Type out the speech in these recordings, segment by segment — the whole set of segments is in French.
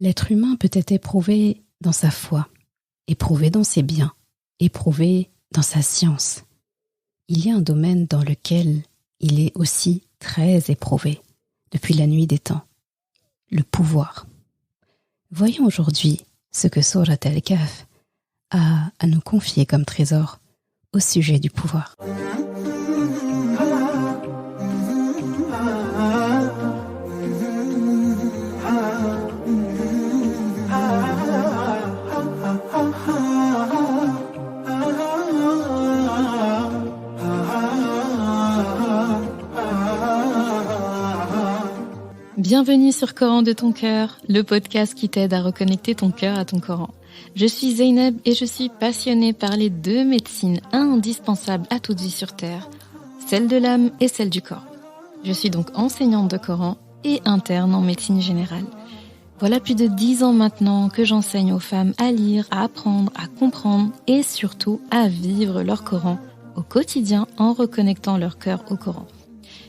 L'être humain peut être éprouvé dans sa foi, éprouvé dans ses biens, éprouvé dans sa science. Il y a un domaine dans lequel il est aussi très éprouvé, depuis la nuit des temps, le pouvoir. Voyons aujourd'hui ce que Surat Al-Kahf a à nous confier comme trésor au sujet du pouvoir. Bienvenue sur Coran de ton cœur, le podcast qui t'aide à reconnecter ton cœur à ton Coran. Je suis Zeynep et je suis passionnée par les deux médecines indispensables à toute vie sur Terre, celle de l'âme et celle du corps. Je suis donc enseignante de Coran et interne en médecine générale. Voilà plus de 10 ans maintenant que j'enseigne aux femmes à lire, à apprendre, à comprendre et surtout à vivre leur Coran au quotidien en reconnectant leur cœur au Coran.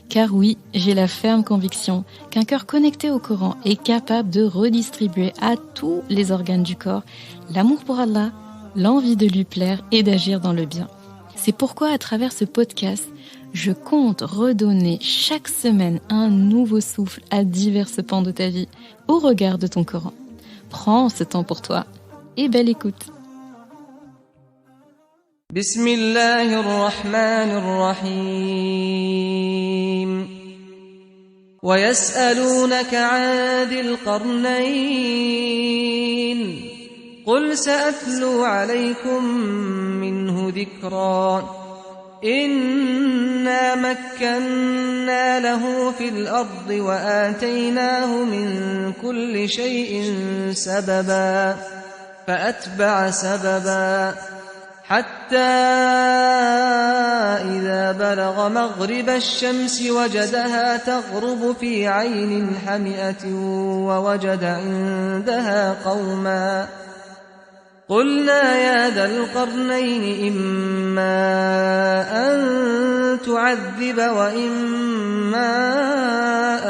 Car oui, j'ai la ferme conviction qu'un cœur connecté au Coran est capable de redistribuer à tous les organes du corps l'amour pour Allah, l'envie de lui plaire et d'agir dans le bien. C'est pourquoi à travers ce podcast, je compte redonner chaque semaine un nouveau souffle à divers pans de ta vie au regard de ton Coran. Prends ce temps pour toi et belle écoute. Bismillahirrahmanirrahim. ويسألونك عن ذي القرنين قل سأتلو عليكم منه ذكرا إنا مكنا له في الأرض وآتيناه من كل شيء سببا فأتبع سببا حتى إذا بلغ مغرب الشمس وجدها تغرب في عين حمئة ووجد عندها قوما قلنا يا ذا القرنين إما أن تعذب وإما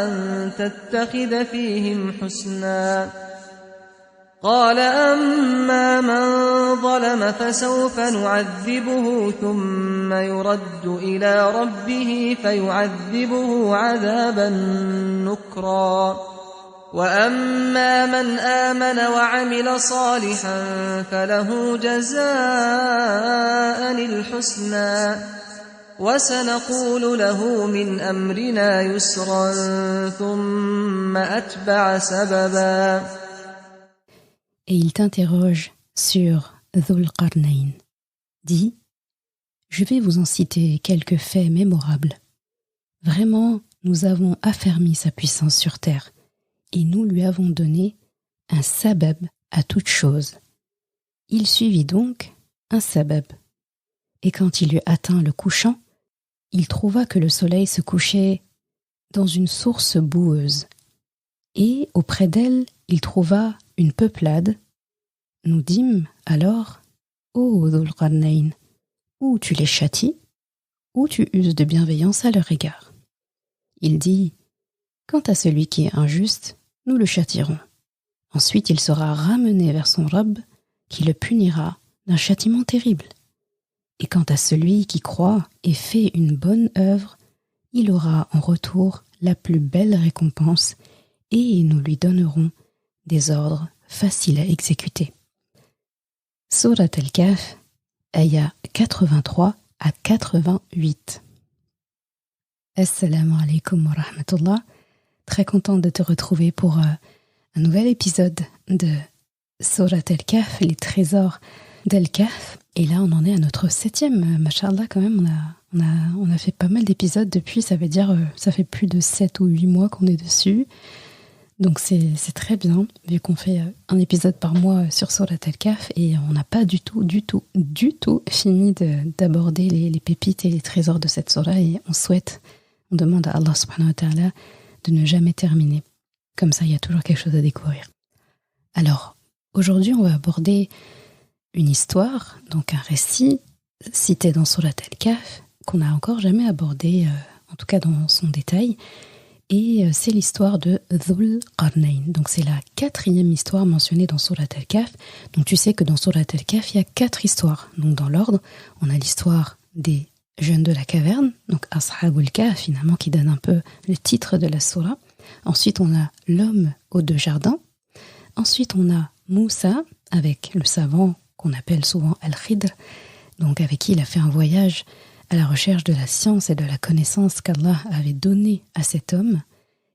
أن تتخذ فيهم حسنا قال أما من ظلم فسوف نعذبه ثم يرد إلى ربه فيعذبه عذابا نكرا وأما من آمن وعمل صالحا فله جزاء الحسنى وسنقول له من أمرنا يسرا ثم أتبع سببا. Et il t'interroge sur Dhul Qarnayn. Dis, je vais vous en citer quelques faits mémorables. Vraiment, nous avons affermi sa puissance sur terre et nous lui avons donné un sabab à toute chose. Il suivit donc un sabab. Et quand il eut atteint le couchant, il trouva que le soleil se couchait dans une source boueuse. Et auprès d'elle, il trouva une peuplade. Nous dîmes alors, ô Dhul Qarnayn, ou tu les châties, ou tu uses de bienveillance à leur égard. Il dit, quant à celui qui est injuste, nous le châtierons. Ensuite il sera ramené vers son Rabb, qui le punira d'un châtiment terrible. Et quant à celui qui croit et fait une bonne œuvre, il aura en retour la plus belle récompense, et nous lui donnerons des ordres faciles à exécuter. Surat Al-Kahf, ayat 83 à 88. Assalamu alaikum wa rahmatullah. Très contente de te retrouver pour un nouvel épisode de Surat Al-Kahf, les trésors d'Al-Kahf. Et là, on en est à notre 7e, mashallah, quand même. On a fait pas mal d'épisodes depuis, ça veut dire, ça fait plus de 7 ou 8 mois qu'on est dessus. Donc c'est très bien, vu qu'on fait un épisode par mois sur Surat Al-Kahf et on n'a pas du tout fini d'aborder les pépites et les trésors de cette surah et on demande à Allah subhanahu wa ta'ala de ne jamais terminer. Comme ça, il y a toujours quelque chose à découvrir. Alors, aujourd'hui, on va aborder une histoire, donc un récit cité dans Surat Al-Kahf qu'on n'a encore jamais abordé, en tout cas dans son détail. Et c'est l'histoire de Dhul Qarnayn. Donc c'est la 4e histoire mentionnée dans Surat Al-Kahf. Donc tu sais que dans Surat Al-Kahf, il y a 4 histoires. Donc dans l'ordre, on a l'histoire des jeunes de la caverne, donc Ashabul Kahf finalement, qui donne un peu le titre de la surah. Ensuite on a l'homme aux 2 jardins. Ensuite on a Moussa, avec le savant qu'on appelle souvent Al-Khidr, donc avec qui il a fait un voyage à la recherche de la science et de la connaissance qu'Allah avait donnée à cet homme.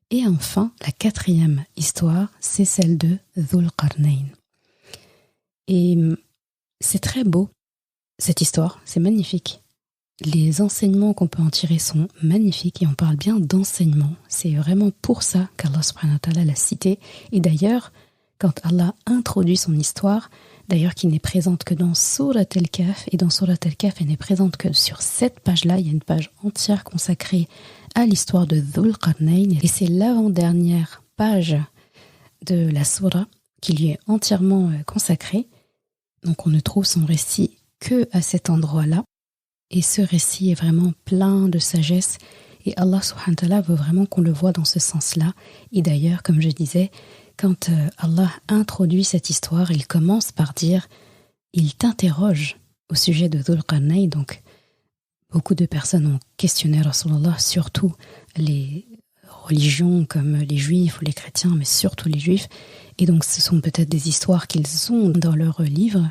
Et enfin, la 4e histoire, c'est celle de Dhul Qarnayn. Et c'est très beau, cette histoire, c'est magnifique. Les enseignements qu'on peut en tirer sont magnifiques, et on parle bien d'enseignement. C'est vraiment pour ça qu'Allah subhanahu wa ta'ala l'a cité. Et d'ailleurs, quand Allah introduit son histoire, d'ailleurs qui n'est présente que dans Surat Al-Kahf, et dans Surat Al-Kahf elle n'est présente que sur cette page-là, il y a une page entière consacrée à l'histoire de Dhul Qarnayn, et c'est l'avant-dernière page de la surah qui lui est entièrement consacrée. Donc on ne trouve son récit que à cet endroit-là, et ce récit est vraiment plein de sagesse, et Allah subhanahu wa ta'ala veut vraiment qu'on le voit dans ce sens-là. Et d'ailleurs, comme je disais, quand Allah introduit cette histoire, il commence par dire « Il t'interroge au sujet de Dhul Qarnayn ». Donc, beaucoup de personnes ont questionné Rasulullah, surtout les religions comme les juifs ou les chrétiens, mais surtout les juifs. Et donc, ce sont peut-être des histoires qu'ils ont dans leurs livres,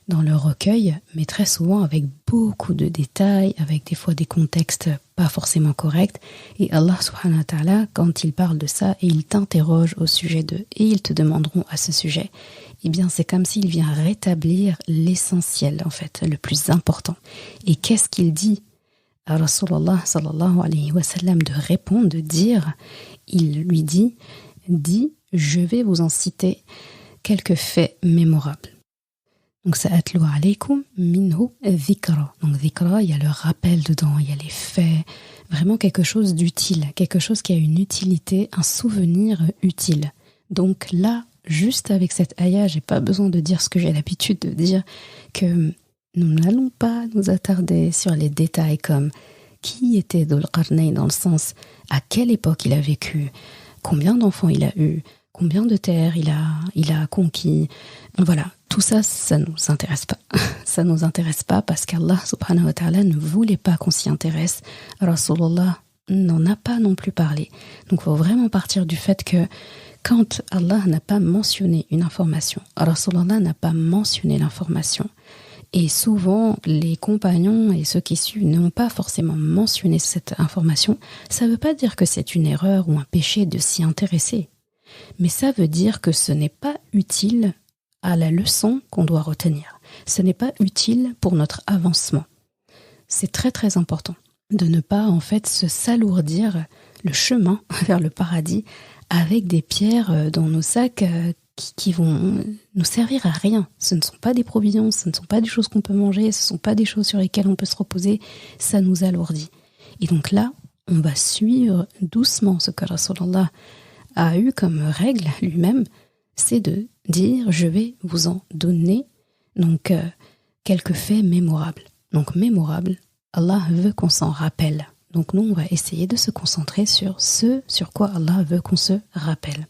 dans leur recueil, mais très souvent avec beaucoup de détails, avec des fois des contextes pas forcément corrects. Et Allah subhanahu wa ta'ala, quand il parle de ça, et il t'interroge au sujet d'eux, et ils te demanderont à ce sujet, eh bien c'est comme s'il vient rétablir l'essentiel, en fait, le plus important. Et qu'est-ce qu'il dit à Rasulullah sallallahu alayhi wa sallam de répondre, de dire? Il lui dit, je vais vous en citer quelques faits mémorables. Donc, sa'atlu alaykum minhu dhikra. Donc, dhikra, il y a le rappel dedans, il y a les faits, vraiment quelque chose d'utile, quelque chose qui a une utilité, un souvenir utile. Donc là, juste avec cette ayah, j'ai pas besoin de dire ce que j'ai l'habitude de dire, que nous n'allons pas nous attarder sur les détails comme qui était Dhul Qarnayn, dans le sens à quelle époque il a vécu, combien d'enfants il a eu, combien de terres il a conquis. Voilà, tout ça, ça nous intéresse pas. Ça nous intéresse pas parce qu'Allah subhanahu wa ta'ala ne voulait pas qu'on s'y intéresse. Rasulullah n'en a pas non plus parlé. Donc il faut vraiment partir du fait que quand Allah n'a pas mentionné une information, Rasulullah n'a pas mentionné l'information. Et souvent, les compagnons et ceux qui suivent n'ont pas forcément mentionné cette information. Ça ne veut pas dire que c'est une erreur ou un péché de s'y intéresser. Mais ça veut dire que ce n'est pas utile à la leçon qu'on doit retenir. Ce n'est pas utile pour notre avancement. C'est très très important de ne pas en fait se s'alourdir le chemin vers le paradis avec des pierres dans nos sacs qui vont nous servir à rien. Ce ne sont pas des provisions, ce ne sont pas des choses qu'on peut manger, ce ne sont pas des choses sur lesquelles on peut se reposer, ça nous alourdit. Et donc là, on va suivre doucement ce que Rasulullah a eu comme règle lui-même, c'est de dire « je vais vous en donner » donc quelques faits mémorables. Donc mémorables, Allah veut qu'on s'en rappelle. Donc nous, on va essayer de se concentrer sur ce sur quoi Allah veut qu'on se rappelle.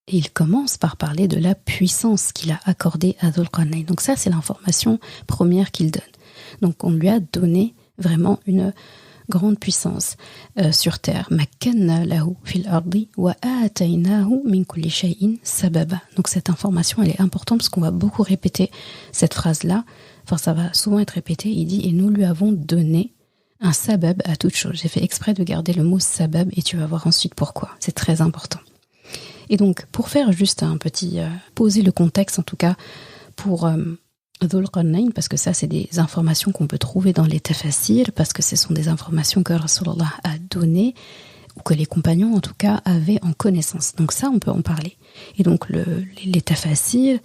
Et il commence par parler de la puissance qu'il a accordée à Dhul Qarnayn. Donc ça, c'est l'information première qu'il donne. Donc on lui a donné vraiment une grande puissance sur terre. Makkanna lahu fil ardi wa ataynahu min kulli shay'in sababa. Donc cette information, elle est importante parce qu'on va beaucoup répéter cette phrase-là. Enfin, ça va souvent être répété. Il dit, et nous lui avons donné un sabab à toute chose. J'ai fait exprès de garder le mot sabab et tu vas voir ensuite pourquoi. C'est très important. Et donc, pour faire juste un petit... poser le contexte, en tout cas, pour Dhul Qarnayn, parce que ça, c'est des informations qu'on peut trouver dans les tafasirs, parce que ce sont des informations que Rasulullah a données, ou que les compagnons, en tout cas, avaient en connaissance. Donc ça, on peut en parler. Et donc, les tafasirs,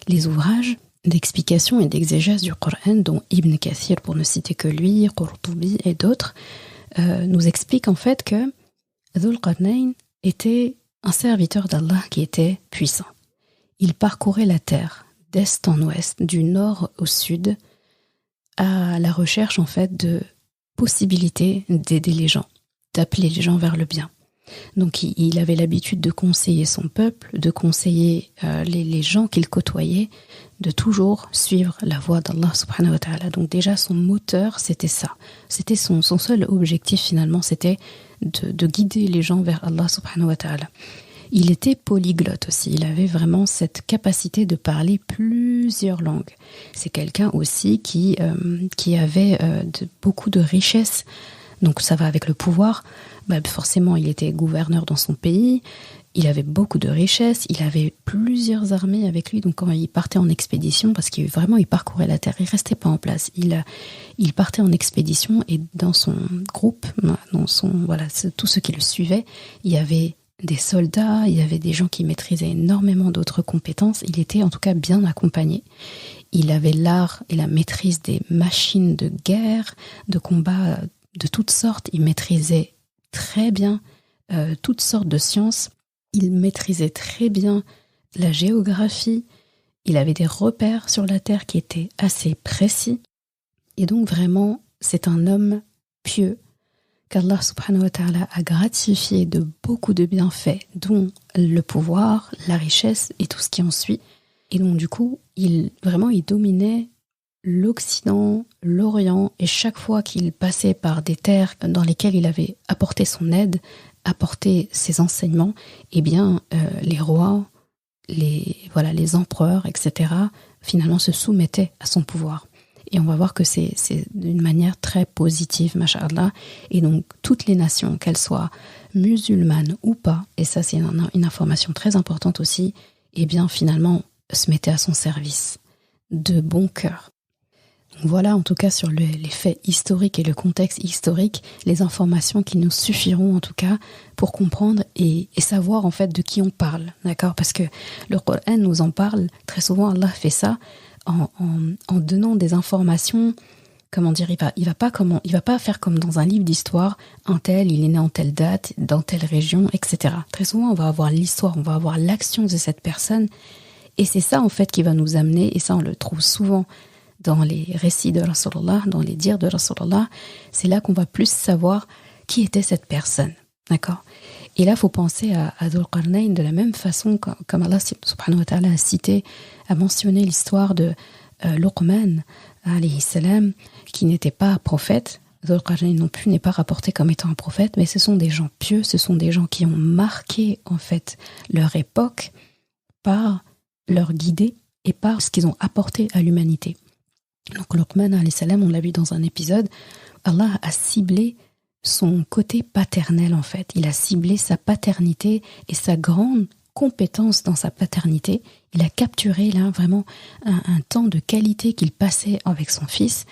les ouvrages d'explication et d'exégèse du Coran, dont Ibn Kathir, pour ne citer que lui, Qurtubi et d'autres, nous expliquent en fait que Dhul Qarnayn était un serviteur d'Allah qui était puissant. Il parcourait la terre d'est en ouest, du nord au sud, à la recherche en fait de possibilités d'aider les gens, d'appeler les gens vers le bien. Donc il avait l'habitude de conseiller son peuple, de conseiller les gens qu'il côtoyait, de toujours suivre la voie d'Allah subhanahu wa ta'ala. Donc déjà son moteur, c'était ça. C'était son seul objectif finalement, c'était de guider les gens vers Allah subhanahu wa ta'ala. Il était polyglotte aussi, il avait vraiment cette capacité de parler plusieurs langues. C'est quelqu'un aussi qui avait beaucoup de richesses. Donc ça va avec le pouvoir. Forcément, il était gouverneur dans son pays, il avait beaucoup de richesses, il avait plusieurs armées avec lui. Donc quand il partait en expédition, parce qu'il parcourait la terre, il restait pas en place. Il partait en expédition et dans son groupe, tous ceux qui le suivaient, il y avait des soldats, il y avait des gens qui maîtrisaient énormément d'autres compétences. Il était en tout cas bien accompagné. Il avait l'art et la maîtrise des machines de guerre, de combat de toutes sortes. Il maîtrisait très bien toutes sortes de sciences. Il maîtrisait très bien la géographie. Il avait des repères sur la terre qui étaient assez précis. Et donc vraiment, c'est un homme pieux qu'Allah subhanahu wa ta'ala a gratifié de beaucoup de bienfaits, dont le pouvoir, la richesse et tout ce qui en suit. Et donc du coup, il dominait l'Occident, l'Orient, et chaque fois qu'il passait par des terres dans lesquelles il avait apporté son aide, apporté ses enseignements, les rois, les empereurs, etc., finalement se soumettaient à son pouvoir. Et on va voir que c'est d'une manière très positive, masha'Allah. Et donc, toutes les nations, qu'elles soient musulmanes ou pas, et ça c'est une information très importante aussi, finalement, se mettaient à son service, de bon cœur. Donc voilà, en tout cas, sur les faits historiques et le contexte historique, les informations qui nous suffiront, en tout cas, pour comprendre et savoir, en fait, de qui on parle, d'accord ? Parce que le Coran nous en parle, très souvent, Allah fait ça, en donnant des informations, il va pas faire comme dans un livre d'histoire, un tel, il est né en telle date, dans telle région, etc. Très souvent, on va avoir l'histoire, on va avoir l'action de cette personne, et c'est ça, en fait, qui va nous amener, et ça, on le trouve souvent dans les récits de Rasulullah, dans les dires de Rasulullah, c'est là qu'on va plus savoir qui était cette personne, d'accord ? Et là, il faut penser à Dhul Qarnayn de la même façon, comme Allah subhanahu wa ta'ala a mentionné l'histoire de Luqman, alayhi salam, qui n'était pas prophète. Dhul Qarnayn non plus n'est pas rapporté comme étant un prophète, mais ce sont des gens pieux, ce sont des gens qui ont marqué, en fait, leur époque par leur guidée et par ce qu'ils ont apporté à l'humanité. Donc Luqman, alayhi salam, on l'a vu dans un épisode, Allah a ciblé son côté paternel, en fait. Il a ciblé sa paternité et sa grande compétence dans sa paternité. Il a capturé là vraiment un temps de qualité qu'il passait avec son fils,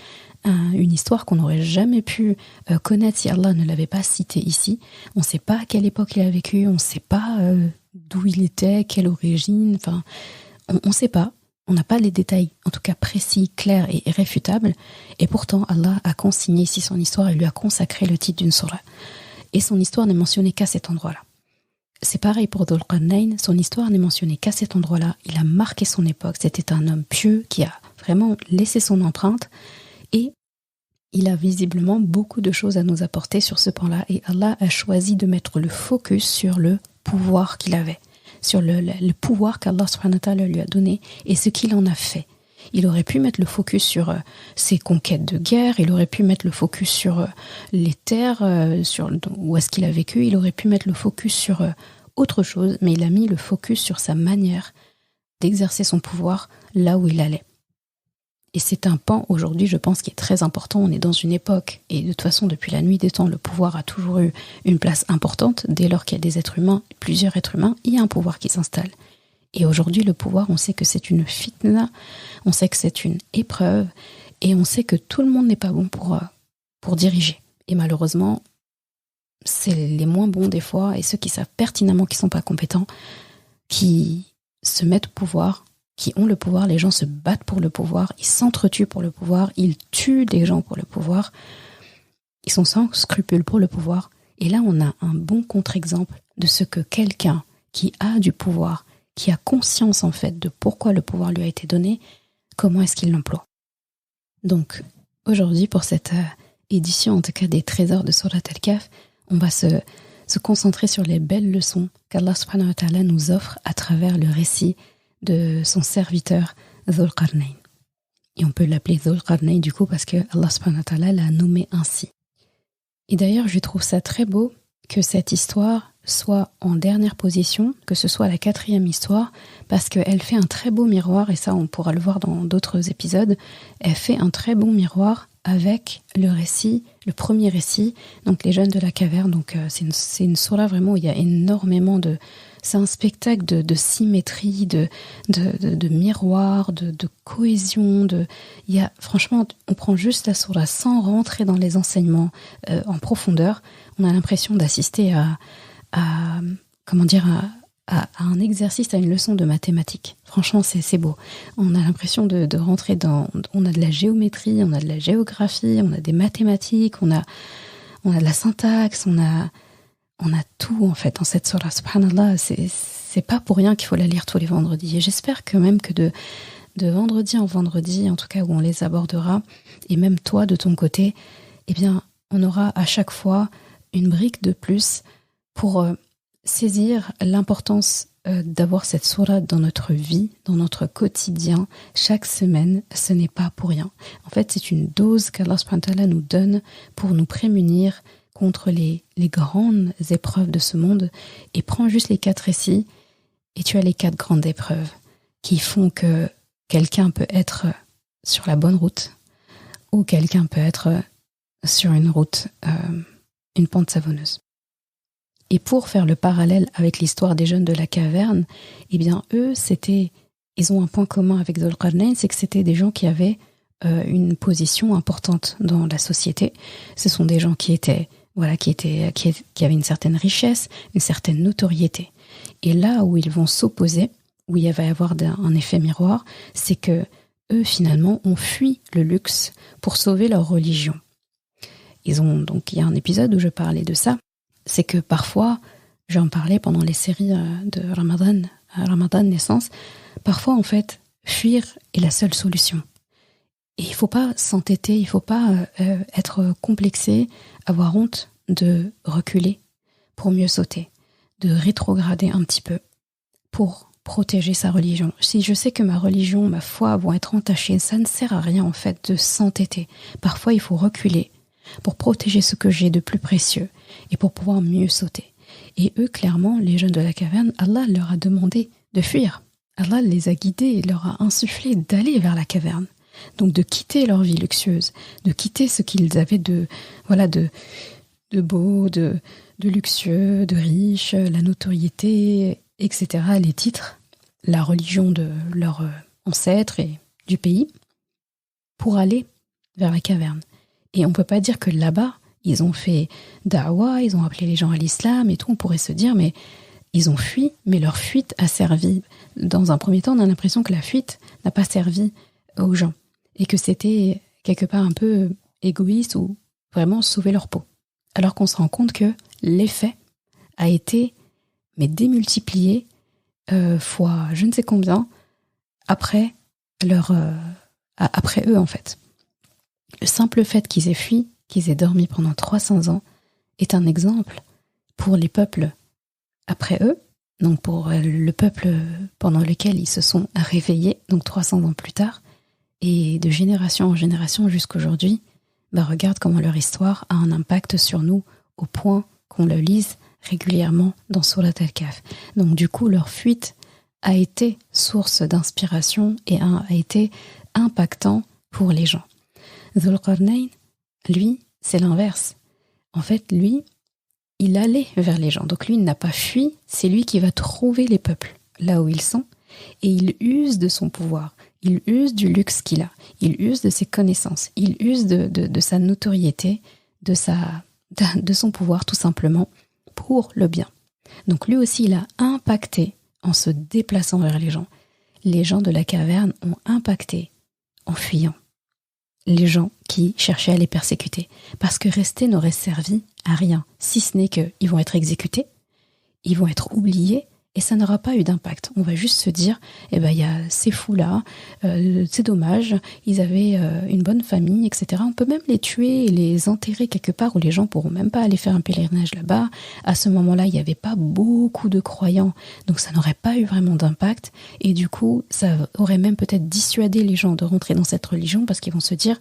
une histoire qu'on n'aurait jamais pu connaître si Allah ne l'avait pas citée ici. On ne sait pas à quelle époque il a vécu, on ne sait pas d'où il était, quelle origine, enfin, on ne sait pas. On n'a pas les détails, en tout cas précis, clairs et irréfutables. Et pourtant, Allah a consigné ici son histoire et lui a consacré le titre d'une surah. Et son histoire n'est mentionnée qu'à cet endroit-là. C'est pareil pour Dhul Qarnayn, son histoire n'est mentionnée qu'à cet endroit-là. Il a marqué son époque. C'était un homme pieux qui a vraiment laissé son empreinte. Et il a visiblement beaucoup de choses à nous apporter sur ce pan-là. Et Allah a choisi de mettre le focus sur le pouvoir qu'il avait, sur le pouvoir qu'Allah subhanahu wa ta'ala lui a donné et ce qu'il en a fait. Il aurait pu mettre le focus sur ses conquêtes de guerre, il aurait pu mettre le focus sur les terres, où est-ce qu'il a vécu, il aurait pu mettre le focus sur autre chose, mais il a mis le focus sur sa manière d'exercer son pouvoir là où il allait. Et c'est un pan aujourd'hui, je pense, qui est très important. On est dans une époque, et de toute façon, depuis la nuit des temps, le pouvoir a toujours eu une place importante. Dès lors qu'il y a des êtres humains, plusieurs êtres humains, il y a un pouvoir qui s'installe. Et aujourd'hui, le pouvoir, on sait que c'est une fitna, on sait que c'est une épreuve, et on sait que tout le monde n'est pas bon pour diriger. Et malheureusement, c'est les moins bons des fois, et ceux qui savent pertinemment qu'ils ne sont pas compétents, qui se mettent au pouvoir, qui ont le pouvoir, les gens se battent pour le pouvoir, ils s'entretuent pour le pouvoir, ils tuent des gens pour le pouvoir, ils sont sans scrupules pour le pouvoir. Et là, on a un bon contre-exemple de ce que quelqu'un qui a du pouvoir, qui a conscience en fait de pourquoi le pouvoir lui a été donné, comment est-ce qu'il l'emploie. Donc, aujourd'hui, pour cette édition, en tout cas des trésors de Surat Al-Kahf, on va se se concentrer sur les belles leçons qu'Allah subhanahu wa ta'ala nous offre à travers le récit de son serviteur Dhul Qarnayn. Et on peut l'appeler Dhul Qarnayn du coup parce que Allah subhanahu wa ta'ala l'a nommé ainsi. Et d'ailleurs, je trouve ça très beau que cette histoire soit en dernière position, que ce soit la 4e histoire, parce qu'elle fait un très beau miroir, et ça on pourra le voir dans d'autres épisodes, elle fait un très bon miroir avec le récit, le premier récit, donc les jeunes de la caverne. Donc c'est une sourate vraiment où il y a énormément de... C'est un spectacle de symétrie, de miroir, de cohésion. Franchement, on prend juste la sourate sans rentrer dans les enseignements en profondeur. On a l'impression d'assister à un exercice, à une leçon de mathématiques. Franchement, c'est beau. On a l'impression de rentrer dans... On a de la géométrie, on a de la géographie, on a des mathématiques, on a de la syntaxe, on a tout en fait dans cette sourate. Subhanallah, c'est pas pour rien qu'il faut la lire tous les vendredis. Et j'espère que même que de vendredi en vendredi, en tout cas où on les abordera, et même toi de ton côté, eh bien, on aura à chaque fois une brique de plus pour saisir l'importance d'avoir cette sourate dans notre vie, dans notre quotidien, chaque semaine. Ce n'est pas pour rien. En fait, c'est une dose qu'Allah subhanahu wa ta'ala nous donne pour nous prémunir contre les grandes épreuves de ce monde. Et prends juste les 4 récits et tu as les 4 grandes épreuves qui font que quelqu'un peut être sur la bonne route ou quelqu'un peut être sur une route, une pente savonneuse. Et pour faire le parallèle avec l'histoire des jeunes de la caverne, eh bien eux, ils ont un point commun avec Dhul Qarnayn, c'est que c'était des gens qui avaient une position importante dans la société. Ce sont des gens qui avaient une certaine richesse, une certaine notoriété. Et là où ils vont s'opposer, où il va y avoir un effet miroir, c'est que eux finalement ont fui le luxe pour sauver leur religion. Il y a un épisode où je parlais de ça. C'est que parfois, j'en parlais pendant les séries de Ramadan Naissance, parfois en fait, fuir est la seule solution. Et il ne faut pas s'entêter, il ne faut pas être complexé, avoir honte de reculer pour mieux sauter, de rétrograder un petit peu pour protéger sa religion. Si je sais que ma religion, ma foi vont être entachées, ça ne sert à rien en fait de s'entêter. Parfois, il faut reculer pour protéger ce que j'ai de plus précieux et pour pouvoir mieux sauter. Et eux, clairement, les jeunes de la caverne, Allah leur a demandé de fuir. Allah les a guidés et leur a insufflé d'aller vers la caverne. Donc de quitter leur vie luxueuse, de quitter ce qu'ils avaient de beau, de luxueux, de riche, la notoriété, etc., les titres, la religion de leurs ancêtres et du pays, pour aller vers la caverne. Et on ne peut pas dire que là-bas, ils ont fait da'wa, ils ont appelé les gens à l'islam et tout. On pourrait se dire, mais ils ont fui, mais leur fuite a servi. Dans un premier temps, on a l'impression que la fuite n'a pas servi aux gens. Et que c'était quelque part un peu égoïste ou vraiment sauver leur peau. Alors qu'on se rend compte que l'effet a été démultiplié fois je ne sais combien après eux en fait. Le simple fait qu'ils aient fui, qu'ils aient dormi pendant 300 ans, est un exemple pour les peuples après eux, donc pour le peuple pendant lequel ils se sont réveillés, donc 300 ans plus tard, et de génération en génération jusqu'aujourd'hui, regarde comment leur histoire a un impact sur nous au point qu'on le lise régulièrement dans Surat Al-Kahf. Donc du coup, leur fuite a été source d'inspiration et a été impactant pour les gens. Dhul Qarnayn, lui, c'est l'inverse. En fait, lui, il allait vers les gens. Donc lui, il n'a pas fui, c'est lui qui va trouver les peuples là où ils sont et il use de son pouvoir, il use du luxe qu'il a, il use de ses connaissances, il use de sa notoriété, de son pouvoir tout simplement pour le bien. Donc lui aussi, il a impacté en se déplaçant vers les gens. Les gens de la caverne ont impacté en fuyant les gens qui cherchaient à les persécuter. Parce que rester n'aurait servi à rien, si ce n'est qu'ils vont être exécutés, ils vont être oubliés et ça n'aura pas eu d'impact. On va juste se dire, il y a ces fous-là, c'est dommage, ils avaient une bonne famille, etc. On peut même les tuer et les enterrer quelque part où les gens pourront même pas aller faire un pèlerinage là-bas. À ce moment-là, il n'y avait pas beaucoup de croyants, donc ça n'aurait pas eu vraiment d'impact. Et du coup, ça aurait même peut-être dissuadé les gens de rentrer dans cette religion parce qu'ils vont se dire,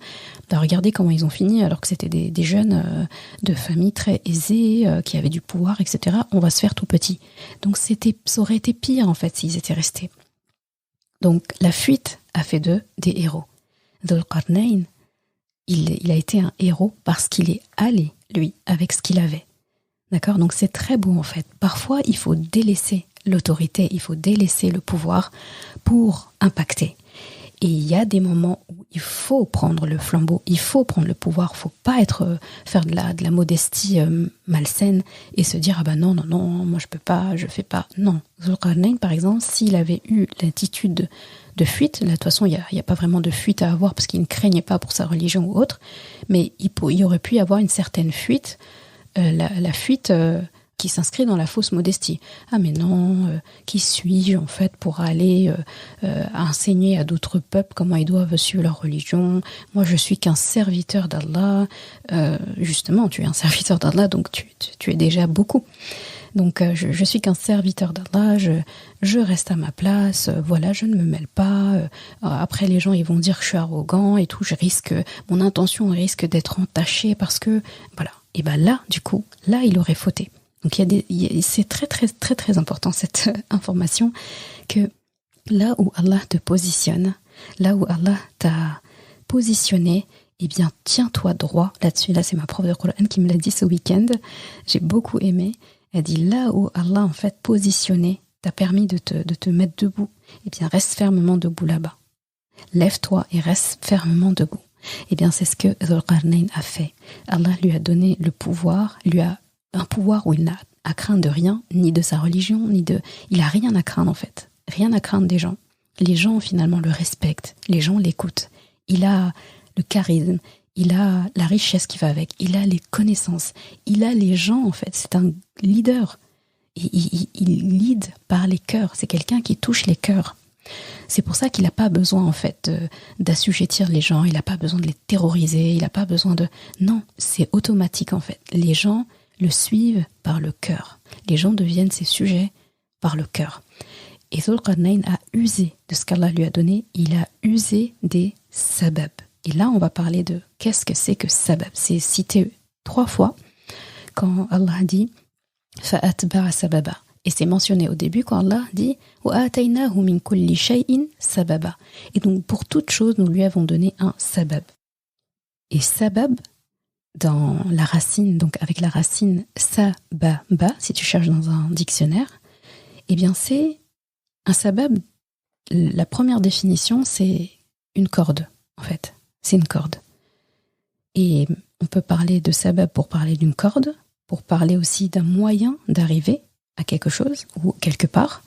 regardez comment ils ont fini alors que c'était des jeunes de familles très aisées, qui avaient du pouvoir, etc. On va se faire tout petit. Donc ça aurait été pire en fait s'ils étaient restés. Donc la fuite a fait d'eux des héros. Dhul Qarnayn, il a été un héros parce qu'il est allé, lui, avec ce qu'il avait. D'accord ? Donc c'est très beau en fait. Parfois, il faut délaisser l'autorité, il faut délaisser le pouvoir pour impacter. Et il y a des moments où il faut prendre le flambeau, il faut prendre le pouvoir, il ne faut pas faire de la modestie malsaine et se dire « Ah ben non, moi je peux pas, je fais pas ». Non, Dhul Qarnayn par exemple, s'il avait eu l'attitude de fuite, là de toute façon il n'y a pas vraiment de fuite à avoir parce qu'il ne craignait pas pour sa religion ou autre, mais il aurait pu y avoir une certaine fuite, la fuite qui s'inscrit dans la fausse modestie. Ah mais non, qui suis-je en fait pour aller enseigner à d'autres peuples comment ils doivent suivre leur religion? Moi je suis qu'un serviteur d'Allah. Justement, tu es un serviteur d'Allah, donc tu es déjà beaucoup. Donc je suis qu'un serviteur d'Allah, je reste à ma place, voilà, je ne me mêle pas. Après les gens ils vont dire que je suis arrogant et tout, mon intention risque d'être entachée parce que voilà. Et ben là, du coup, là il aurait fauté. Donc c'est très très très très important cette information que là où Allah te positionne, là où Allah t'a positionné, eh bien tiens-toi droit là-dessus. Là c'est ma prof de Coran qui me l'a dit ce week-end. J'ai beaucoup aimé. Elle dit là où Allah en fait positionné t'a permis de te mettre debout, eh bien reste fermement debout là-bas. Lève-toi et reste fermement debout. Eh bien c'est ce que Dhul Qarnayn a fait. Allah lui a donné le pouvoir, lui a un pouvoir où il n'a à craindre de rien, ni de sa religion, il a rien à craindre en fait. Rien à craindre des gens. Les gens finalement le respectent, les gens l'écoutent. Il a le charisme, il a la richesse qui va avec, il a les connaissances, il a les gens en fait. C'est un leader. Il lead par les cœurs. C'est quelqu'un qui touche les cœurs. C'est pour ça qu'il n'a pas besoin en fait d'assujettir les gens, il n'a pas besoin de les terroriser, il n'a pas besoin de... Non, c'est automatique en fait. Les gens le suivent par le cœur. Les gens deviennent ses sujets par le cœur. Et Dhul Qarnayn a usé de ce qu'Allah lui a donné, il a usé des sabab. Et là, on va parler de qu'est-ce que c'est que sabab. C'est cité 3 fois quand Allah dit « Fa'atba'a sababa ». Et c'est mentionné au début quand Allah dit « Wa ataynahu min kulli shay'in sababa ». Et donc, pour toute chose, nous lui avons donné un sabab. Et sabab, dans la racine, donc avec la racine sababa, si tu cherches dans un dictionnaire, eh bien c'est un sabab. La première définition, c'est une corde, en fait. C'est une corde. Et on peut parler de sabab pour parler d'une corde, pour parler aussi d'un moyen d'arriver à quelque chose ou quelque part.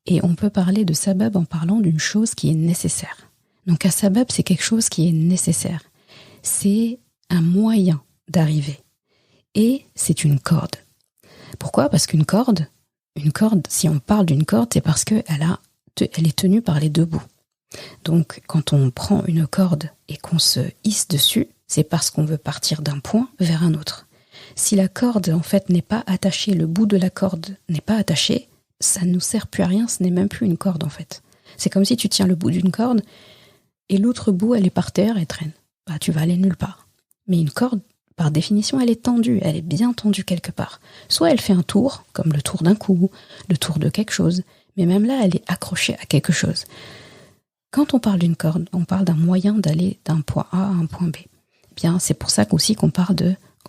Et on peut parler de sabab en parlant d'une chose qui est nécessaire. Donc un sabab, c'est quelque chose qui est nécessaire. C'est un moyen d'arriver. Et c'est une corde. Pourquoi ? Parce qu'une corde, si on parle d'une corde, c'est parce qu'elle est tenue par les 2 bouts. Donc, quand on prend une corde et qu'on se hisse dessus, c'est parce qu'on veut partir d'un point vers un autre. Si la corde, en fait, n'est pas attachée, le bout de la corde n'est pas attaché, ça ne nous sert plus à rien, ce n'est même plus une corde, en fait. C'est comme si tu tiens le bout d'une corde et l'autre bout, elle est par terre et traîne. Bah, tu vas aller nulle part. Mais une corde, par définition, elle est tendue, elle est bien tendue quelque part. Soit elle fait un tour, comme le tour d'un cou, le tour de quelque chose, mais même là, elle est accrochée à quelque chose. Quand on parle d'une corde, on parle d'un moyen d'aller d'un point A à un point B. Eh bien, c'est pour ça qu'aussi qu'on parle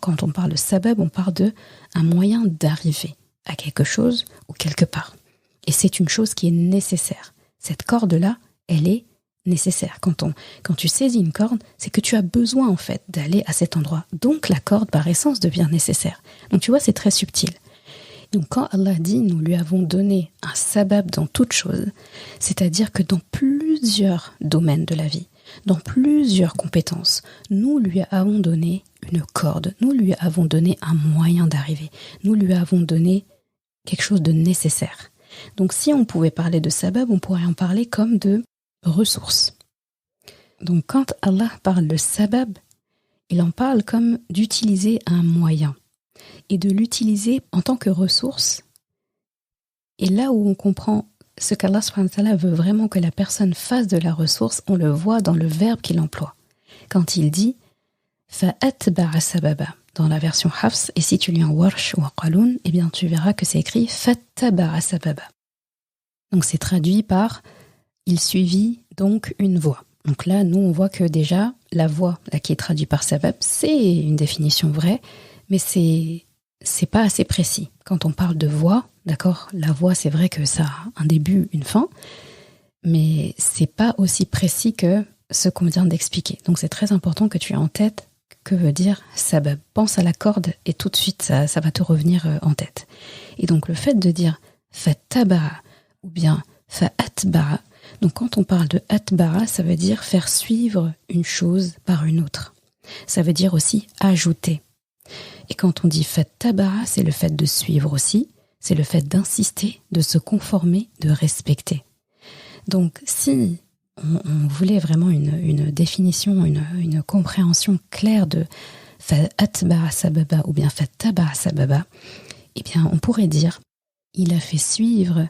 quand on parle de sabab, on parle de un moyen d'arriver à quelque chose ou quelque part. Et c'est une chose qui est nécessaire. Cette corde-là, elle est nécessaire. Quand tu saisis une corde, c'est que tu as besoin en fait d'aller à cet endroit. Donc la corde par essence devient nécessaire. Donc tu vois, c'est très subtil. Donc quand Allah dit nous lui avons donné un sabab dans toute chose, c'est-à-dire que dans plusieurs domaines de la vie, dans plusieurs compétences, nous lui avons donné une corde, nous lui avons donné un moyen d'arriver, nous lui avons donné quelque chose de nécessaire. Donc si on pouvait parler de sabab, on pourrait en parler comme de ressources. Donc quand Allah parle de sabab, il en parle comme d'utiliser un moyen et de l'utiliser en tant que ressource. Et là où on comprend ce qu'Allah subhanahu wa ta'ala veut vraiment que la personne fasse de la ressource, on le voit dans le verbe qu'il emploie. Quand il dit « fa'atba'a sababa » dans la version Hafs, et si tu lis en Warsh ou en Qalun, eh bien tu verras que c'est écrit « fattaba'a sababa ». Donc c'est traduit par « il suivit donc une voie ». Donc là, nous, on voit que déjà, la voie là, qui est traduite par sabab, c'est une définition vraie, mais c'est pas assez précis. Quand on parle de voie, d'accord, la voie, c'est vrai que ça a un début, une fin, mais c'est pas aussi précis que ce qu'on vient d'expliquer. Donc c'est très important que tu aies en tête que veut dire sabab. Pense à la corde et tout de suite, ça va te revenir en tête. Et donc le fait de dire fattaba'a ou bien fa'atba'a, donc quand on parle de atba'a, ça veut dire faire suivre une chose par une autre. Ça veut dire aussi ajouter. Et quand on dit fattaba'a, c'est le fait de suivre aussi, c'est le fait d'insister, de se conformer, de respecter. Donc si on voulait vraiment une définition, une compréhension claire de fa'atba'a sababa ou bien fattaba'a sababa, eh bien on pourrait dire il a fait suivre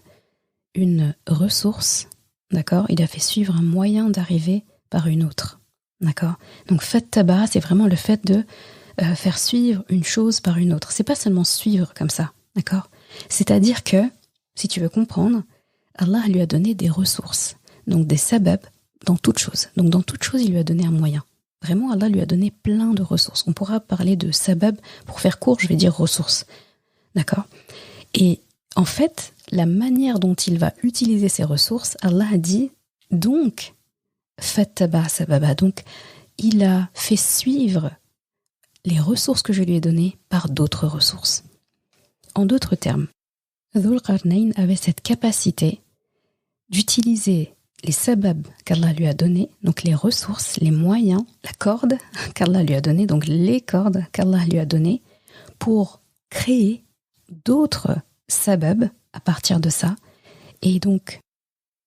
une ressource. D'accord, il a fait suivre un moyen d'arriver par une autre. D'accord. Donc fattaba'a, c'est vraiment le fait de faire suivre une chose par une autre. C'est pas seulement suivre comme ça. D'accord. C'est-à-dire que, si tu veux comprendre, Allah lui a donné des ressources, donc des sabab dans toute chose. Donc dans toute chose, il lui a donné un moyen. Vraiment, Allah lui a donné plein de ressources. On pourra parler de sabab, pour faire court, je vais dire ressources. D'accord. Et en fait, la manière dont il va utiliser ces ressources, Allah a dit donc fattaba'a sababa. Donc il a fait suivre les ressources que je lui ai données par d'autres ressources. En d'autres termes, Dhul Qarnayn avait cette capacité d'utiliser les sabab qu'Allah lui a donnés, donc les ressources, les moyens, la corde qu'Allah lui a donnée, donc les cordes qu'Allah lui a données, pour créer d'autres sabab à partir de ça. Et donc,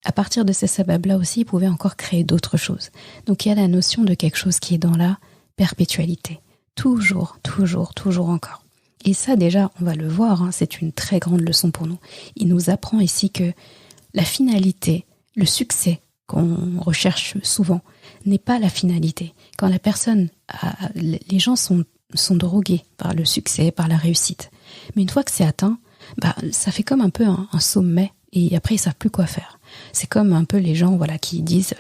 à partir de ces sababs-là aussi, il pouvait encore créer d'autres choses. Donc il y a la notion de quelque chose qui est dans la perpétualité. Toujours, toujours, toujours encore. Et ça déjà, on va le voir, hein, c'est une très grande leçon pour nous. Il nous apprend ici que la finalité, le succès qu'on recherche souvent, n'est pas la finalité. Quand la personne, les gens sont drogués par le succès, par la réussite. Mais une fois que c'est atteint, ça fait comme un peu un sommet et après ils savent plus quoi faire. C'est comme un peu les gens qui disent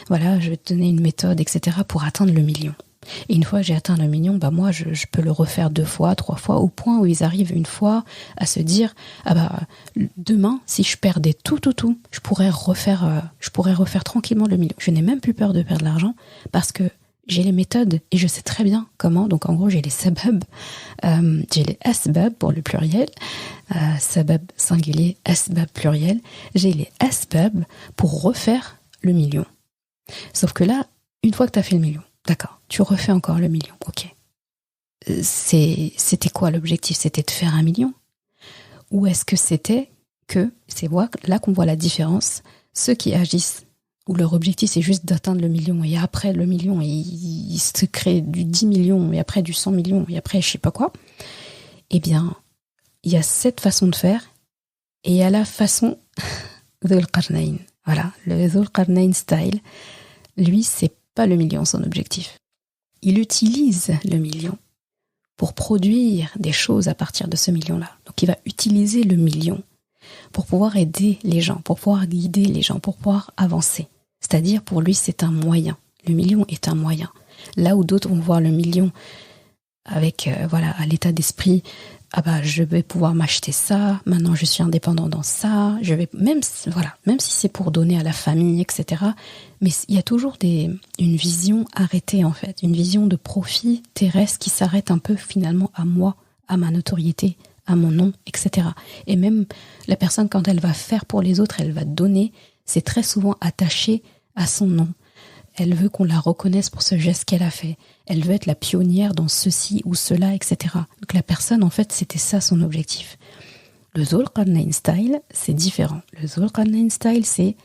je vais te donner une méthode, etc. pour atteindre le million. Et une fois que j'ai atteint le million, moi je peux le refaire 2 fois, 3 fois, au point où ils arrivent une fois à se dire demain, si je perdais tout, je pourrais refaire tranquillement le million. Je n'ai même plus peur de perdre l'argent parce que j'ai les méthodes et je sais très bien comment. Donc en gros, j'ai les sabab, j'ai les asbab pour le pluriel, sabab singulier, asbab pluriel. J'ai les asbab pour refaire le million. Sauf que là, une fois que tu as fait le million, d'accord, tu refais encore le million, ok. C'était quoi l'objectif? C'était de faire 1 million? Ou est-ce que c'était que, c'est là qu'on voit la différence, ceux qui agissent où leur objectif c'est juste d'atteindre le million et après le million il se crée du 10 millions et après du 100 millions et après je sais pas quoi, eh bien il y a cette façon de faire et il y a la façon Dhul Qarnayn. Voilà, le Dhul Qarnayn style, lui c'est pas le million son objectif. Il utilise le million pour produire des choses à partir de ce million-là. Donc il va utiliser le million pour pouvoir aider les gens, pour pouvoir guider les gens, pour pouvoir avancer. C'est-à-dire, pour lui, c'est un moyen. Le million est un moyen. Là où d'autres vont voir le million avec, à l'état d'esprit, je vais pouvoir m'acheter ça, maintenant je suis indépendant dans ça, même si c'est pour donner à la famille, etc. Mais il y a toujours une vision arrêtée, en fait, une vision de profit terrestre qui s'arrête un peu finalement à moi, à ma notoriété, à mon nom, etc. Et même la personne, quand elle va faire pour les autres, elle va donner, c'est très souvent attaché à son nom. Elle veut qu'on la reconnaisse pour ce geste qu'elle a fait. Elle veut être la pionnière dans ceci ou cela, etc. Donc la personne, en fait, c'était ça son objectif. Le Dhul Qarnayn style, c'est différent. Le Dhul Qarnayn style, c'est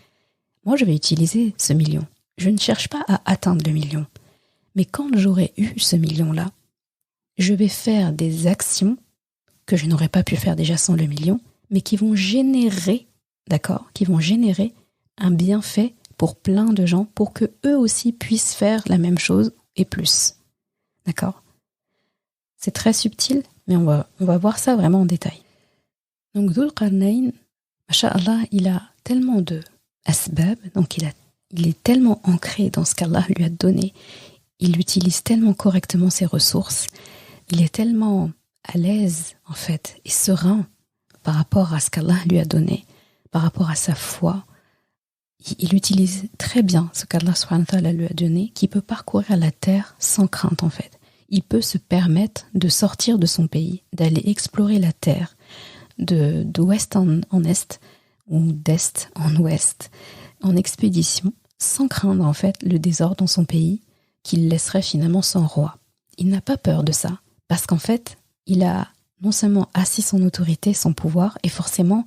moi je vais utiliser ce million. Je ne cherche pas à atteindre le million. Mais quand j'aurai eu ce million-là, je vais faire des actions que je n'aurais pas pu faire déjà sans le million, mais qui vont générer, d'accord, qui vont générer un bienfait pour plein de gens, pour que eux aussi puissent faire la même chose et plus. D'accord ? C'est très subtil, mais on va voir ça vraiment en détail. Donc Dhul Qarnayn, masha'Allah, il a tellement de asbab, donc il est tellement ancré dans ce qu'Allah lui a donné, il utilise tellement correctement ses ressources, il est tellement à l'aise en fait et serein par rapport à ce qu'Allah lui a donné, par rapport à sa foi. Il utilise très bien ce qu'Allah subhanahu wa ta'ala lui a donné, qui peut parcourir la terre sans crainte en fait. Il peut se permettre de sortir de son pays, d'aller explorer la terre, d'ouest en est ou d'est en ouest, en expédition, sans craindre en fait le désordre dans son pays qu'il laisserait finalement sans roi. Il n'a pas peur de ça, parce qu'en fait, il a non seulement assis son autorité, son pouvoir, et forcément,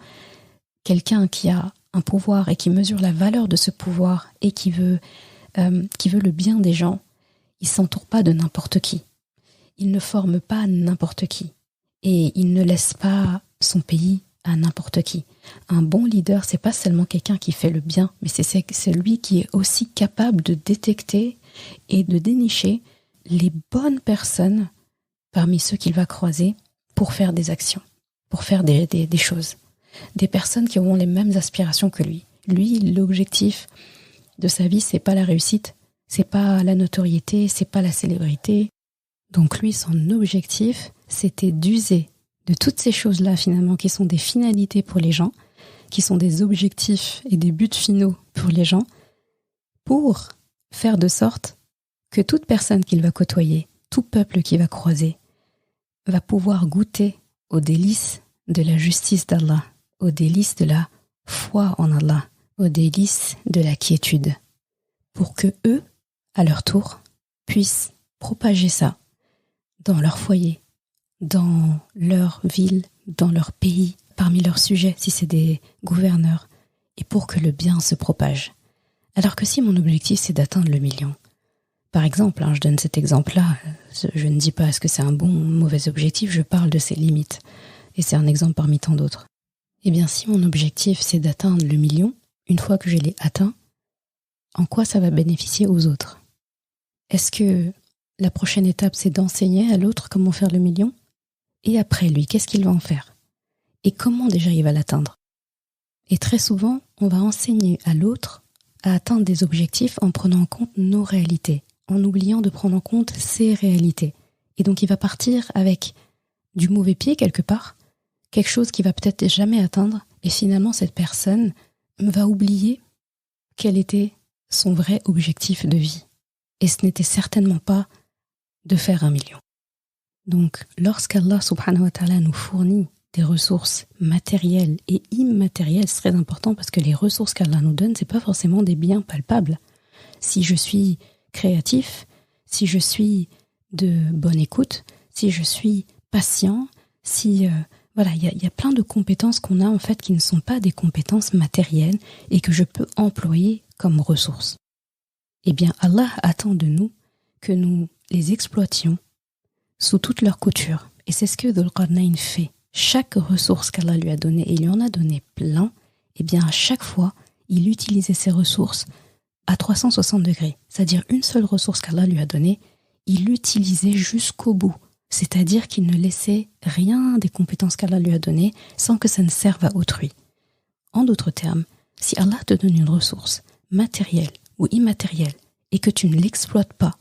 quelqu'un qui a un pouvoir et qui mesure la valeur de ce pouvoir et qui veut le bien des gens, il ne s'entoure pas de n'importe qui. Il ne forme pas n'importe qui. Et il ne laisse pas son pays à n'importe qui. Un bon leader, c'est pas seulement quelqu'un qui fait le bien, mais c'est celui qui est aussi capable de détecter et de dénicher les bonnes personnes parmi ceux qu'il va croiser pour faire des actions, pour faire des choses. Des personnes qui auront les mêmes aspirations que lui. Lui, l'objectif de sa vie, c'est pas la réussite, c'est pas la notoriété, c'est pas la célébrité. Donc lui, son objectif, c'était d'user de toutes ces choses-là finalement qui sont des finalités pour les gens, qui sont des objectifs et des buts finaux pour les gens, pour faire de sorte que toute personne qu'il va côtoyer, tout peuple qu'il va croiser, va pouvoir goûter aux délices de la justice d'Allah, aux délices de la foi en Allah, aux délices de la quiétude, pour que eux, à leur tour, puissent propager ça dans leur foyer, dans leur ville, dans leur pays, parmi leurs sujets, si c'est des gouverneurs, et pour que le bien se propage. Alors que si mon objectif c'est d'atteindre le million, par exemple, je donne cet exemple-là, je ne dis pas est-ce que c'est un bon ou mauvais objectif, je parle de ses limites, et c'est un exemple parmi tant d'autres. Eh bien, si mon objectif c'est d'atteindre le million, une fois que je l'ai atteint, en quoi ça va bénéficier aux autres ? Est-ce que la prochaine étape c'est d'enseigner à l'autre comment faire le million ? Et après lui, qu'est-ce qu'il va en faire ? Et comment déjà il va l'atteindre ? Et très souvent, on va enseigner à l'autre à atteindre des objectifs en prenant en compte nos réalités, en oubliant de prendre en compte ses réalités. Et donc il va partir avec du mauvais pied quelque part, quelque chose qu'il va peut-être jamais atteindre, et finalement cette personne va oublier quel était son vrai objectif de vie. Et ce n'était certainement pas de faire 1 million. Donc, lorsqu'Allah subhanahu wa ta'ala nous fournit des ressources matérielles et immatérielles, c'est très important parce que les ressources qu'Allah nous donne, c'est pas forcément des biens palpables. Si je suis créatif, si je suis de bonne écoute, si je suis patient, si voilà, il y a plein de compétences qu'on a en fait qui ne sont pas des compétences matérielles et que je peux employer comme ressources. Eh bien, Allah attend de nous que nous les exploitions sous toutes leurs coutures. Et c'est ce que Dhul Qarnayn fait. Chaque ressource qu'Allah lui a donnée, et il lui en a donné plein, eh bien à chaque fois, il utilisait ces ressources à 360 degrés. C'est-à-dire une seule ressource qu'Allah lui a donnée, il l'utilisait jusqu'au bout. C'est-à-dire qu'il ne laissait rien des compétences qu'Allah lui a données sans que ça ne serve à autrui. En d'autres termes, si Allah te donne une ressource matérielle ou immatérielle et que tu ne l'exploites pas,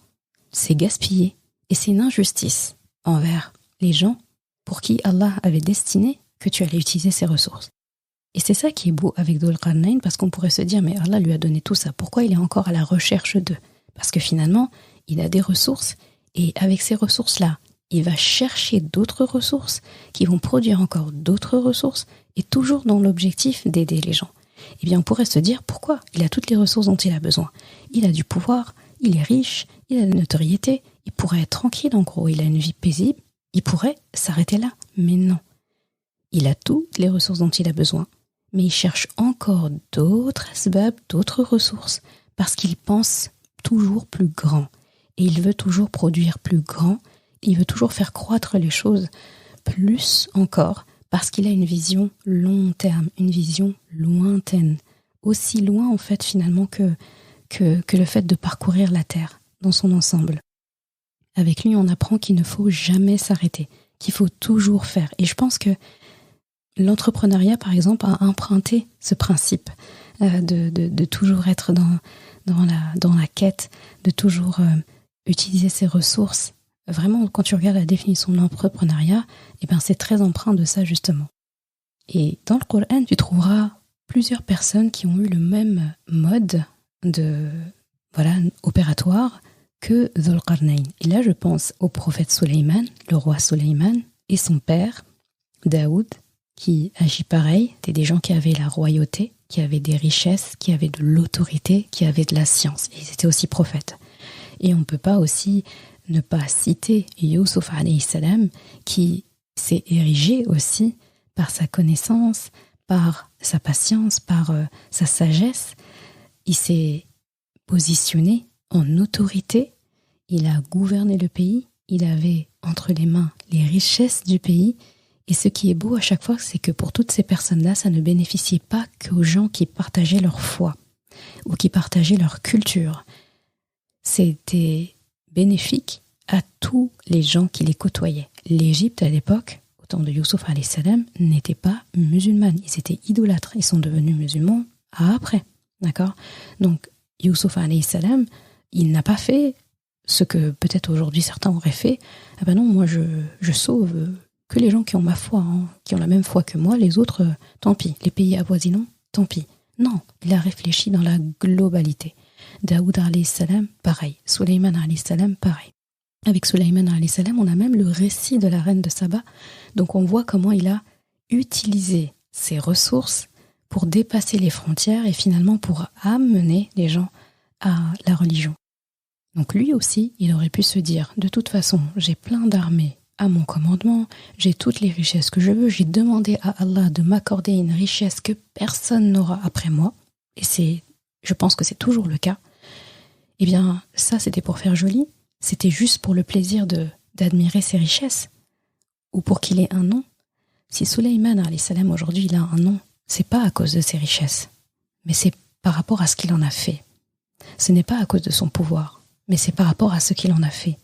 c'est gaspillé et c'est une injustice envers les gens pour qui Allah avait destiné que tu allais utiliser ces ressources. Et c'est ça qui est beau avec Dhul Qarnayn, parce qu'on pourrait se dire mais Allah lui a donné tout ça, pourquoi il est encore à la recherche d'eux ? Parce que finalement, il a des ressources et avec ces ressources-là, il va chercher d'autres ressources qui vont produire encore d'autres ressources et toujours dans l'objectif d'aider les gens. Eh bien, on pourrait se dire pourquoi ? Il a toutes les ressources dont il a besoin. Il a du pouvoir, il est riche, il a de la notoriété, il pourrait être tranquille en gros, il a une vie paisible, il pourrait s'arrêter là. Mais non. Il a toutes les ressources dont il a besoin, mais il cherche encore d'autres asbab, d'autres ressources, parce qu'il pense toujours plus grand. Et il veut toujours produire plus grand, il veut toujours faire croître les choses plus encore, parce qu'il a une vision long terme, une vision lointaine. Aussi loin, en fait, finalement, que le fait de parcourir la Terre dans son ensemble. Avec lui, on apprend qu'il ne faut jamais s'arrêter, qu'il faut toujours faire. Et je pense que l'entrepreneuriat, par exemple, a emprunté ce principe de toujours être dans la quête, de toujours utiliser ses ressources. Vraiment, quand tu regardes la définition de l'entrepreneuriat, eh ben, c'est très empreint de ça, justement. Et dans le Coran, tu trouveras plusieurs personnes qui ont eu le même mode opératoire que Dhul Qarnayn. Et là, je pense au prophète Sulayman, le roi Sulayman, et son père, Daoud, qui agit pareil. C'était des gens qui avaient la royauté, qui avaient des richesses, qui avaient de l'autorité, qui avaient de la science. Et ils étaient aussi prophètes. Et on ne peut pas aussi ne pas citer Youssouf alayhi salam, qui s'est érigé aussi par sa connaissance, par sa patience, par sa sagesse. Il s'est positionné en autorité, il a gouverné le pays, il avait entre les mains les richesses du pays. Et ce qui est beau à chaque fois, c'est que pour toutes ces personnes-là, ça ne bénéficiait pas qu'aux gens qui partageaient leur foi ou qui partageaient leur culture. C'était bénéfique à tous les gens qui les côtoyaient. L'Égypte, à l'époque, au temps de Youssouf alayhi salam, n'était pas musulmane. Ils étaient idolâtres. Ils sont devenus musulmans après. D'accord ? Donc, Youssouf alayhi salam, il n'a pas fait ce que peut-être aujourd'hui certains auraient fait. Ah ben non, moi je sauve que les gens qui ont ma foi, qui ont la même foi que moi, les autres, tant pis. Les pays avoisinants, tant pis. Non, il a réfléchi dans la globalité. Daoud alayhi salam, pareil. Sulayman alayhi salam, pareil. Avec Sulayman alayhi salam, on a même le récit de la reine de Saba. Donc on voit comment il a utilisé ses ressources pour dépasser les frontières et finalement pour amener les gens à la religion. Donc lui aussi, il aurait pu se dire, de toute façon, j'ai plein d'armées à mon commandement, j'ai toutes les richesses que je veux, j'ai demandé à Allah de m'accorder une richesse que personne n'aura après moi, et je pense que c'est toujours le cas. Eh bien, ça c'était pour faire joli, c'était juste pour le plaisir d'admirer ses richesses, ou pour qu'il ait un nom. Si Sulayman alayhi salam aujourd'hui il a un nom, c'est pas à cause de ses richesses, mais c'est par rapport à ce qu'il en a fait. Ce n'est pas à cause de son pouvoir, mais c'est par rapport à ce qu'il en a fait.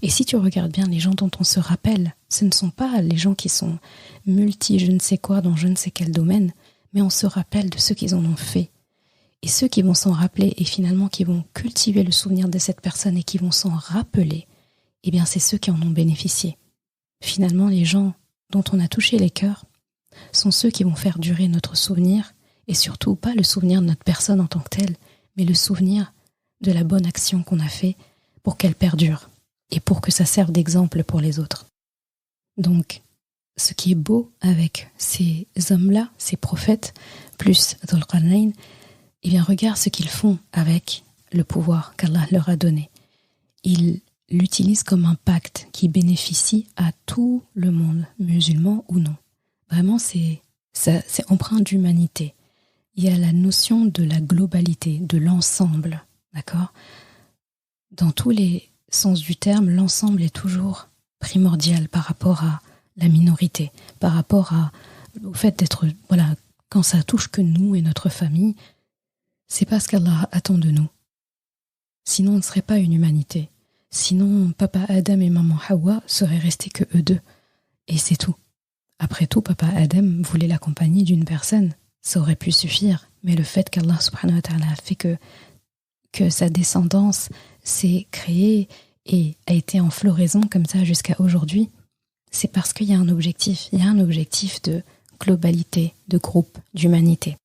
Et si tu regardes bien les gens dont on se rappelle, ce ne sont pas les gens qui sont je ne sais quoi dans je ne sais quel domaine, mais on se rappelle de ceux qui en ont fait. Et ceux qui vont s'en rappeler et finalement qui vont cultiver le souvenir de cette personne et qui vont s'en rappeler, eh bien c'est ceux qui en ont bénéficié. Finalement, les gens dont on a touché les cœurs sont ceux qui vont faire durer notre souvenir, et surtout pas le souvenir de notre personne en tant que telle, mais le souvenir de la bonne action qu'on a fait pour qu'elle perdure et pour que ça serve d'exemple pour les autres. Donc, ce qui est beau avec ces hommes-là, ces prophètes, plus Dhul Qarnayn, eh bien regarde ce qu'ils font avec le pouvoir qu'Allah leur a donné. Ils l'utilisent comme un pacte qui bénéficie à tout le monde, musulman ou non. Vraiment, c'est empreint d'humanité. Il y a la notion de la globalité, de l'ensemble, d'accord ? Dans tous les sens du terme, l'ensemble est toujours primordial par rapport à la minorité, par rapport au fait d'être, quand ça touche que nous et notre famille, c'est pas ce qu'Allah attend de nous. Sinon, on ne serait pas une humanité. Sinon, papa Adam et maman Hawa seraient restés que eux deux. Et c'est tout. Après tout, papa Adam voulait la compagnie d'une personne. Ça aurait pu suffire. Mais le fait qu'Allah subhanahu wa ta'ala a fait que sa descendance s'est créée et a été en floraison comme ça jusqu'à aujourd'hui, c'est parce qu'il y a un objectif. Il y a un objectif de globalité, de groupe, d'humanité.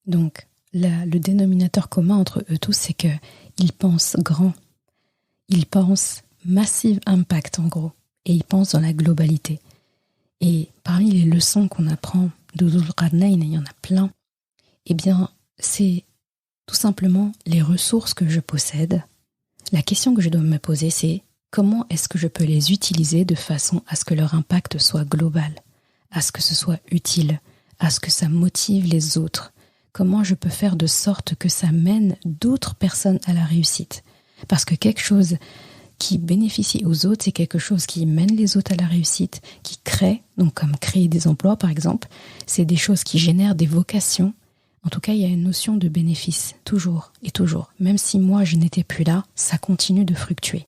Donc, le dénominateur commun entre eux tous, c'est qu'ils pensent grand. Ils pensent massive impact, en gros. Et ils pensent dans la globalité. Et parmi les leçons qu'on apprend de Dhul Qarnayn, il y en a plein, eh bien, c'est tout simplement les ressources que je possède. La question que je dois me poser, c'est comment est-ce que je peux les utiliser de façon à ce que leur impact soit global, à ce que ce soit utile, à ce que ça motive les autres. Comment je peux faire de sorte que ça mène d'autres personnes à la réussite? Parce que quelque chose qui bénéficie aux autres, c'est quelque chose qui mène les autres à la réussite, qui crée, donc comme créer des emplois par exemple, c'est des choses qui génèrent des vocations. En tout cas, il y a une notion de bénéfice, toujours et toujours. Même si moi je n'étais plus là, ça continue de fructuer.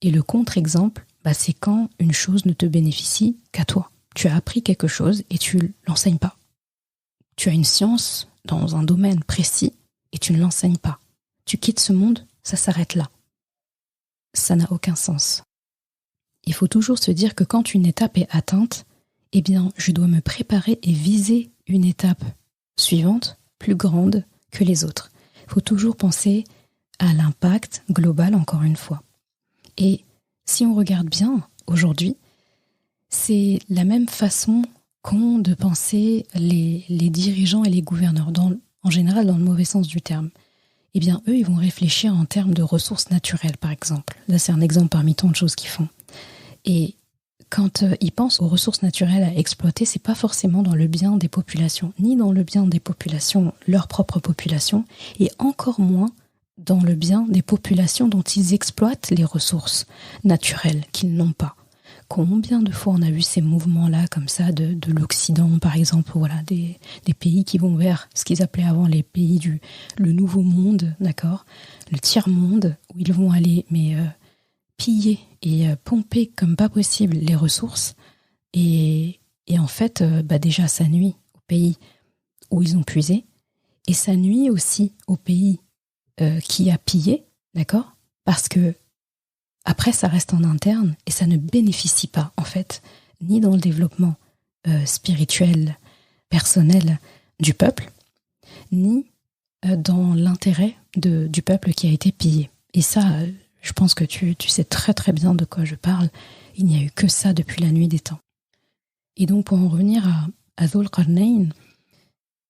Et le contre-exemple, c'est quand une chose ne te bénéficie qu'à toi. Tu as appris quelque chose et tu ne l'enseignes pas. Tu as une science dans un domaine précis et tu ne l'enseignes pas. Tu quittes ce monde, ça s'arrête là. Ça n'a aucun sens. Il faut toujours se dire que quand une étape est atteinte, eh bien, je dois me préparer et viser une étape suivante, plus grande que les autres. Il faut toujours penser à l'impact global, encore une fois. Et si on regarde bien, aujourd'hui, c'est la même façon qu'ont de penser les dirigeants et les gouverneurs, en général dans le mauvais sens du terme. Eh bien, eux, ils vont réfléchir en termes de ressources naturelles, par exemple. Là, c'est un exemple parmi tant de choses qu'ils font. Et quand ils pensent aux ressources naturelles à exploiter, c'est pas forcément dans le bien des populations, ni dans le bien des populations, leur propre population, et encore moins dans le bien des populations dont ils exploitent les ressources naturelles qu'ils n'ont pas. Combien de fois on a vu ces mouvements-là comme ça de l'Occident, par exemple, voilà, des pays qui vont vers ce qu'ils appelaient avant les pays le nouveau monde, d'accord, le tiers-monde, où ils vont aller piller et pomper comme pas possible les ressources. Et en fait, déjà, ça nuit aux pays où ils ont puisé, et ça nuit aussi au pays qui a pillé, d'accord, parce que après, ça reste en interne et ça ne bénéficie pas, en fait, ni dans le développement spirituel, personnel du peuple, ni dans l'intérêt du peuple qui a été pillé. Et ça, je pense que tu sais très très bien de quoi je parle. Il n'y a eu que ça depuis la nuit des temps. Et donc, pour en revenir à Dhul Qarnayn,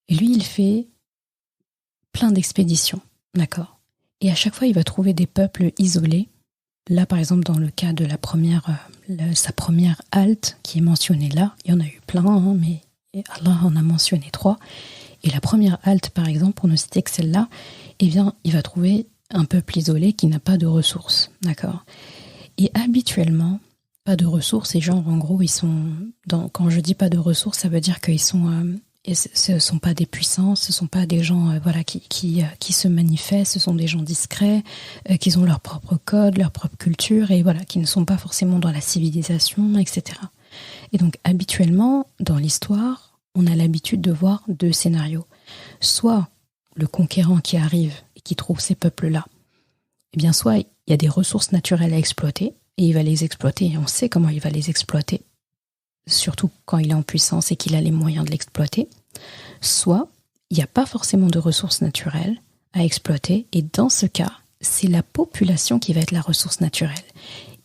lui, il fait plein d'expéditions, d'accord ? Et à chaque fois, il va trouver des peuples isolés. Là, par exemple, dans le cas de sa première halte qui est mentionnée là, il y en a eu plein, mais Allah en a mentionné 3. Et la première halte, par exemple, pour ne citer que celle-là, eh bien, il va trouver un peuple isolé qui n'a pas de ressources, d'accord ? Et habituellement, pas de ressources, et genre, en gros, ils sont... quand je dis pas de ressources, ça veut dire qu'ils sont... Et ce ne sont pas des puissants, ce ne sont pas des gens qui se manifestent, ce sont des gens discrets, qui ont leur propre code, leur propre culture, et voilà, qui ne sont pas forcément dans la civilisation, etc. Et donc, habituellement, dans l'histoire, on a l'habitude de voir 2 scénarios. Soit le conquérant qui arrive et qui trouve ces peuples-là, eh bien, soit il y a des ressources naturelles à exploiter, et il va les exploiter, et on sait comment il va les exploiter, surtout quand il est en puissance et qu'il a les moyens de l'exploiter, soit il n'y a pas forcément de ressources naturelles à exploiter, et dans ce cas, c'est la population qui va être la ressource naturelle.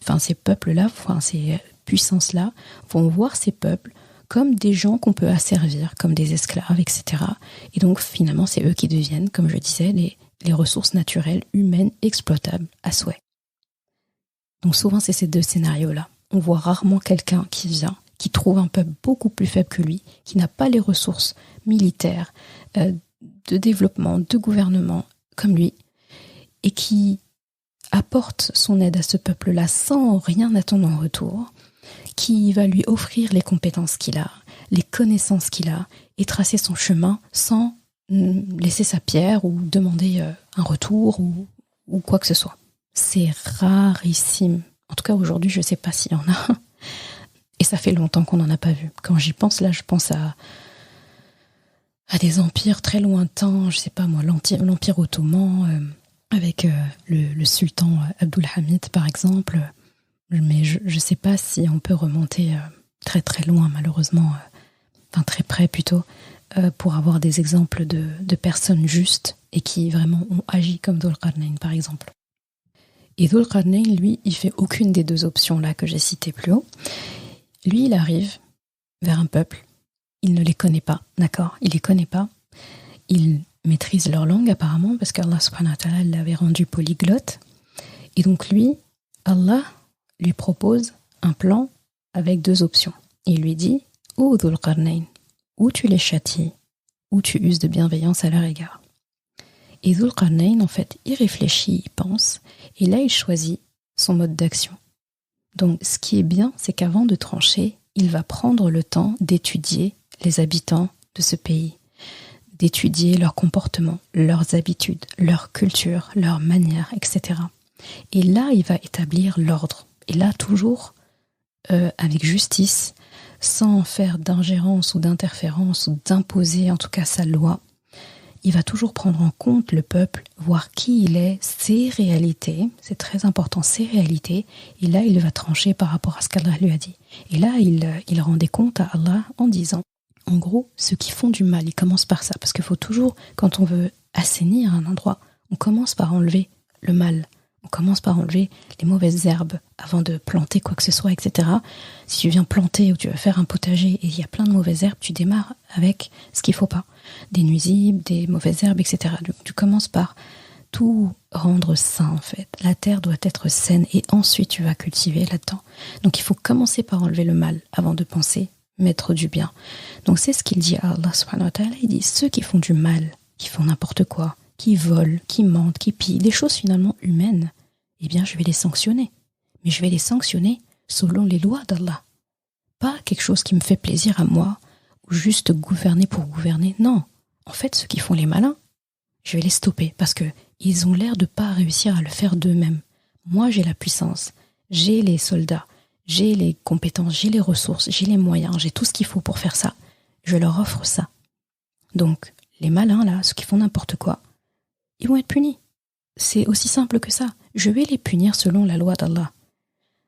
Enfin, ces peuples-là, ces puissances-là vont voir ces peuples comme des gens qu'on peut asservir, comme des esclaves, etc. Et donc, finalement, c'est eux qui deviennent, comme je disais, les ressources naturelles, humaines, exploitables à souhait. Donc souvent, c'est ces 2 scénarios-là. On voit rarement quelqu'un qui vient, qui trouve un peuple beaucoup plus faible que lui, qui n'a pas les ressources militaires, de développement, de gouvernement comme lui, et qui apporte son aide à ce peuple-là sans rien attendre en retour, qui va lui offrir les compétences qu'il a, les connaissances qu'il a, et tracer son chemin sans laisser sa pierre ou demander un retour ou quoi que ce soit. C'est rarissime. En tout cas, aujourd'hui, je ne sais pas s'il y en a. Et ça fait longtemps qu'on n'en a pas vu. Quand j'y pense, là, je pense à des empires très lointains, je sais pas moi, l'Empire ottoman, avec le sultan Abdulhamid, par exemple. Mais je sais pas si on peut remonter très très loin, malheureusement, enfin très près plutôt, pour avoir des exemples de personnes justes et qui vraiment ont agi comme Dhul Qarnayn, par exemple. Et Dhul Qarnayn, lui, il fait aucune des 2 options là que j'ai citées plus haut. Lui, il arrive vers un peuple, il ne les connaît pas, d'accord ? Il les connaît pas, il maîtrise leur langue apparemment, parce qu'Allah subhanahu wa ta'ala l'avait rendu polyglotte. Et donc lui, Allah lui propose un plan avec 2 options. Il lui dit, ô Dhul Qarnayn, ou tu les châties, ou tu uses de bienveillance à leur égard. Et Dhul Qarnayn, en fait, il réfléchit, il pense, et là il choisit son mode d'action. Donc ce qui est bien, c'est qu'avant de trancher, il va prendre le temps d'étudier les habitants de ce pays, d'étudier leur comportement, leurs habitudes, leur culture, leurs manières, etc. Et là, il va établir l'ordre. Et là, toujours avec justice, sans faire d'ingérence ou d'interférence ou d'imposer en tout cas sa loi. Il va toujours prendre en compte le peuple, voir qui il est, ses réalités, c'est très important, ses réalités, et là il va trancher par rapport à ce qu'Allah lui a dit. Et là il rendait compte à Allah en disant, en gros, ceux qui font du mal, ils commencent par ça, parce qu'il faut toujours, quand on veut assainir un endroit, on commence par enlever le mal, on commence par enlever les mauvaises herbes avant de planter quoi que ce soit, etc. Si tu viens planter ou tu vas faire un potager et il y a plein de mauvaises herbes, tu démarres avec ce qu'il ne faut pas. Des nuisibles, des mauvaises herbes, etc. Tu commences par tout rendre sain, en fait. La terre doit être saine et ensuite tu vas cultiver là-dedans. Donc il faut commencer par enlever le mal avant de penser mettre du bien. Donc c'est ce qu'il dit à Allah subhanahu wa ta'ala. Il dit, ceux qui font du mal, qui font n'importe quoi, qui volent, qui mentent, qui pillent, des choses finalement humaines, eh bien je vais les sanctionner. Mais je vais les sanctionner selon les lois d'Allah. Pas quelque chose qui me fait plaisir à moi, ou juste gouverner pour gouverner. Non, en fait ceux qui font les malins, je vais les stopper parce qu'ils ont l'air de ne pas réussir à le faire d'eux-mêmes. Moi j'ai la puissance, j'ai les soldats, j'ai les compétences, j'ai les ressources, j'ai les moyens, j'ai tout ce qu'il faut pour faire ça. Je leur offre ça. Donc les malins là, ceux qui font n'importe quoi, ils vont être punis. C'est aussi simple que ça. Je vais les punir selon la loi d'Allah.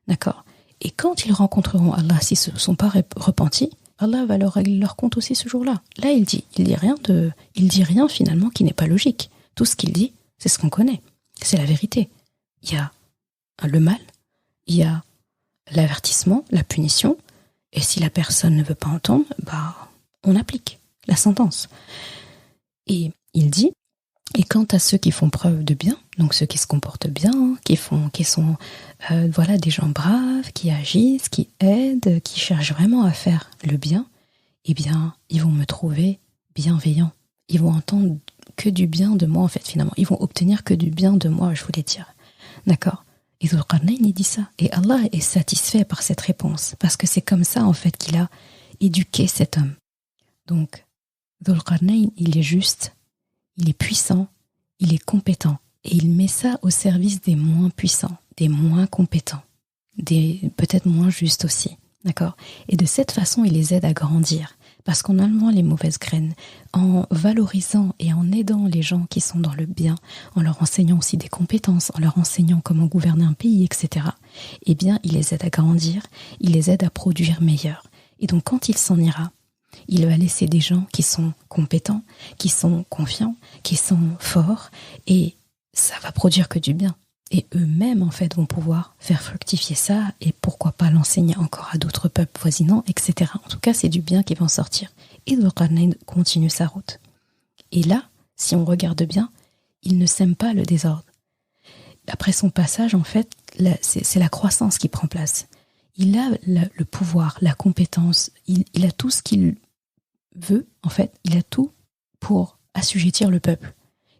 D'accord ? Et quand ils rencontreront Allah, s'ils ne se sont pas repentis, Allah va leur régler leur compte aussi ce jour-là. Là, il dit rien finalement qui n'est pas logique. Tout ce qu'il dit, c'est ce qu'on connaît. C'est la vérité. Il y a le mal, il y a l'avertissement, la punition, et si la personne ne veut pas entendre, on applique la sentence. Et il dit, et quant à ceux qui font preuve de bien, donc ceux qui se comportent bien, qui sont des gens braves, qui agissent, qui aident, qui cherchent vraiment à faire le bien, eh bien, ils vont me trouver bienveillant. Ils vont entendre que du bien de moi, en fait, finalement. Ils vont obtenir que du bien de moi, je voulais dire. D'accord ? Et Dhul Qarnayn, il dit ça. Et Allah est satisfait par cette réponse, parce que c'est comme ça, en fait, qu'il a éduqué cet homme. Donc, Dhul Qarnayn, il est juste, il est puissant, il est compétent. Et il met ça au service des moins puissants, des moins compétents, des peut-être moins justes aussi. D'accord ? Et de cette façon, il les aide à grandir. Parce qu'en enlevant les mauvaises graines, en valorisant et en aidant les gens qui sont dans le bien, en leur enseignant aussi des compétences, en leur enseignant comment gouverner un pays, etc., eh bien, il les aide à grandir, il les aide à produire meilleur. Et donc, quand il s'en ira, il va laisser des gens qui sont compétents, qui sont confiants, qui sont forts, et ça va produire que du bien. Et eux-mêmes, en fait, vont pouvoir faire fructifier ça et pourquoi pas l'enseigner encore à d'autres peuples voisinants, etc. En tout cas, c'est du bien qui va en sortir. Et Dhul Qarnayn continue sa route. Et là, si on regarde bien, il ne sème pas le désordre. Après son passage, en fait, c'est la croissance qui prend place. Il a le pouvoir, la compétence, il a tout ce qu'il veut, en fait. Il a tout pour assujettir le peuple.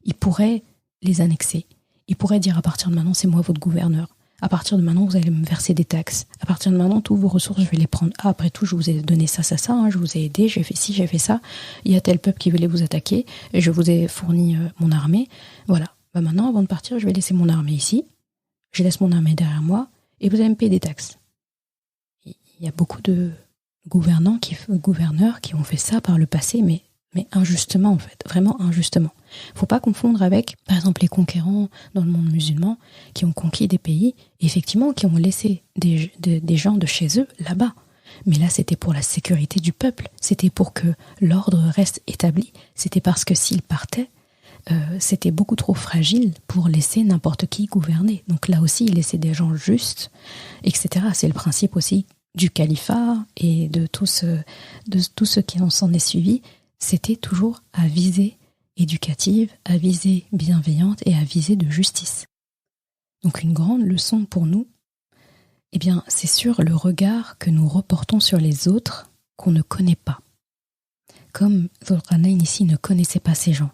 Il pourrait les annexer. Il pourrait dire à partir de maintenant, c'est moi votre gouverneur. À partir de maintenant, vous allez me verser des taxes. À partir de maintenant, toutes vos ressources, je vais les prendre. Ah, après tout, je vous ai donné ça, je vous ai aidé, j'ai fait ci, j'ai fait ça. Il y a tel peuple qui voulait vous attaquer, et je vous ai fourni mon armée. Voilà. Maintenant, avant de partir, je vais laisser mon armée ici. Je laisse mon armée derrière moi, et vous allez me payer des taxes. Il y a beaucoup de gouverneurs qui ont fait ça par le passé, mais injustement, en fait. Vraiment injustement. Faut pas confondre avec, par exemple, les conquérants dans le monde musulman qui ont conquis des pays, effectivement, qui ont laissé des gens de chez eux là-bas. Mais là, c'était pour la sécurité du peuple. C'était pour que l'ordre reste établi. C'était parce que s'ils partaient, c'était beaucoup trop fragile pour laisser n'importe qui gouverner. Donc là aussi, ils laissaient des gens justes, etc. C'est le principe aussi du califat et de tout ce qui s'en est suivi. C'était toujours à visée éducative, à visée bienveillante et à visée de justice. Donc une grande leçon pour nous, eh bien, c'est sur le regard que nous reportons sur les autres qu'on ne connaît pas. Comme Dhul-Qarnayn ici ne connaissait pas ces gens.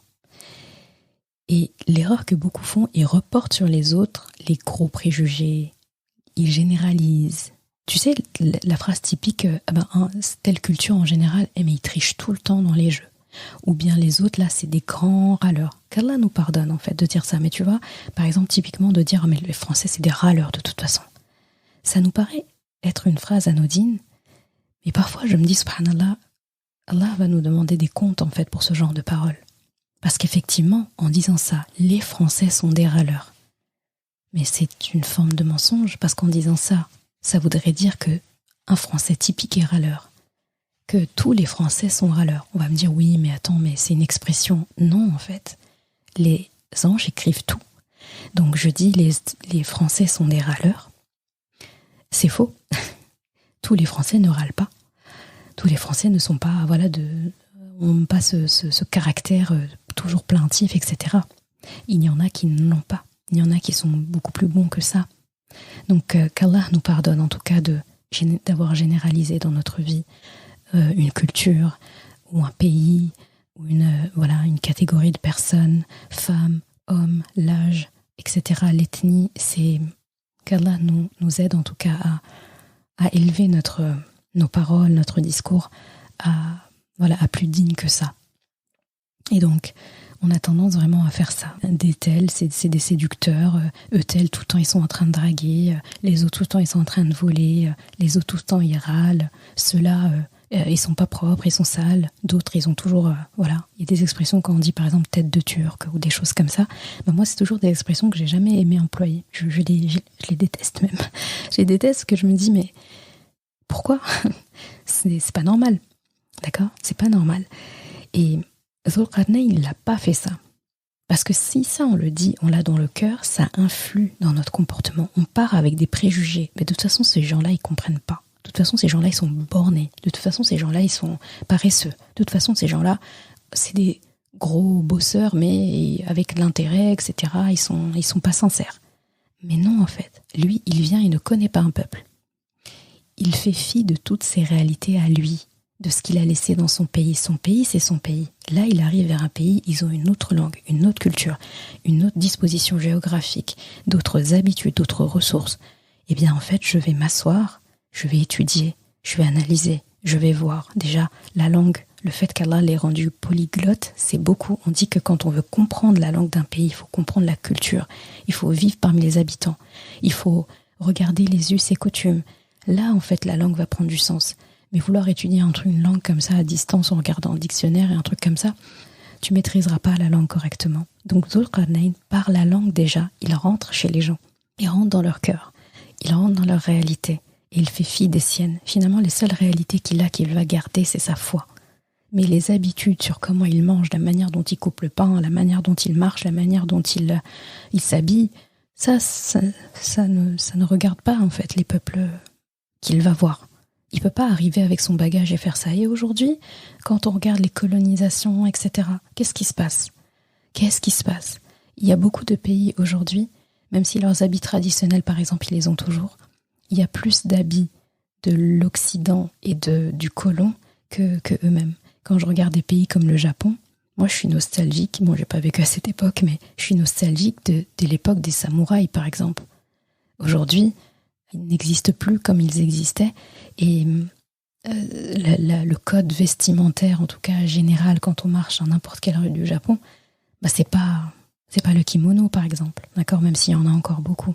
Et l'erreur que beaucoup font, ils reportent sur les autres les gros préjugés, ils généralisent. Tu sais, la phrase typique, telle culture en général, mais ils trichent tout le temps dans les jeux. Ou bien les autres, là, c'est des grands râleurs. Qu'Allah nous pardonne, en fait, de dire ça. Mais tu vois, par exemple, typiquement, de dire, mais les Français, c'est des râleurs, de toute façon. Ça nous paraît être une phrase anodine, mais parfois, je me dis, subhanallah, Allah va nous demander des comptes, en fait, pour ce genre de paroles. Parce qu'effectivement, en disant ça, les Français sont des râleurs. Mais c'est une forme de mensonge, parce qu'en disant ça, ça voudrait dire que un Français typique est râleur. Que tous les Français sont râleurs. On va me dire, oui, mais attends, mais c'est une expression. Non, en fait. Les anges écrivent tout. Donc je dis, les Français sont des râleurs. C'est faux. Tous les Français ne râlent pas. Tous les Français ne sont pas, n'ont pas ce caractère toujours plaintif, etc. Il y en a qui ne l'ont pas. Il y en a qui sont beaucoup plus bons que ça. Donc qu'Allah nous pardonne en tout cas d'avoir généralisé dans notre vie une culture ou un pays ou une catégorie de personnes, femmes, hommes, l'âge, etc. L'ethnie, c'est qu'Allah nous aide en tout cas à élever nos paroles, notre discours à plus digne que ça. Et donc, on a tendance vraiment à faire ça. Des tels, c'est des séducteurs. Eux tels, tout le temps, ils sont en train de draguer. Les autres, tout le temps, ils sont en train de voler. Les autres, tout le temps, ils râlent. Ceux-là, ils sont pas propres, ils sont sales. D'autres, ils ont toujours... Il y a des expressions quand on dit, par exemple, tête de turc ou des choses comme ça. Ben, moi, c'est toujours des expressions que j'ai jamais aimé employer. Je les déteste même. Je les déteste, que je me dis, mais pourquoi ? C'est pas normal. D'accord ? C'est pas normal. Et Dhul-Qarnayn, il n'a pas fait ça. Parce que si ça, on le dit, on l'a dans le cœur, ça influe dans notre comportement. On part avec des préjugés. Mais de toute façon, ces gens-là, ils comprennent pas. De toute façon, ces gens-là, ils sont bornés. De toute façon, ces gens-là, ils sont paresseux. De toute façon, ces gens-là, c'est des gros bosseurs, mais avec l'intérêt, etc. Ils sont pas sincères. Mais non, en fait. Lui, il vient, il ne connaît pas un peuple. Il fait fi de toutes ses réalités à lui, de ce qu'il a laissé dans son pays. Son pays, c'est son pays. Là, il arrive vers un pays, ils ont une autre langue, une autre culture, une autre disposition géographique, d'autres habitudes, d'autres ressources. Eh bien, en fait, je vais m'asseoir, je vais étudier, je vais analyser, je vais voir. Déjà, la langue, le fait qu'Allah l'ait rendu polyglotte, c'est beaucoup. On dit que quand on veut comprendre la langue d'un pays, il faut comprendre la culture. Il faut vivre parmi les habitants. Il faut regarder les us et coutumes. Là, en fait, la langue va prendre du sens. Mais vouloir étudier une langue comme ça à distance en regardant un dictionnaire et un truc comme ça, tu maîtriseras pas la langue correctement. Donc Dhul-Qarnayn, par la langue déjà, il rentre chez les gens. Il rentre dans leur cœur. Il rentre dans leur réalité. Et il fait fi des siennes. Finalement, les seules réalités qu'il va garder, c'est sa foi. Mais les habitudes sur comment il mange, la manière dont il coupe le pain, la manière dont il marche, la manière dont il s'habille, ça ne regarde pas en fait les peuples qu'il va voir. Il peut pas arriver avec son bagage et faire ça. Et aujourd'hui, quand on regarde les colonisations, etc., qu'est-ce qui se passe ? Il y a beaucoup de pays aujourd'hui, même si leurs habits traditionnels, par exemple, ils les ont toujours, il y a plus d'habits de l'Occident et du colon que eux-mêmes. Quand je regarde des pays comme le Japon, moi je suis nostalgique, bon j'ai pas vécu à cette époque, mais je suis nostalgique de l'époque des samouraïs, par exemple. Aujourd'hui, ils n'existent plus comme ils existaient, et le code vestimentaire, en tout cas général, quand on marche dans n'importe quelle rue du Japon, c'est pas le kimono, par exemple, d'accord, même s'il y en a encore beaucoup.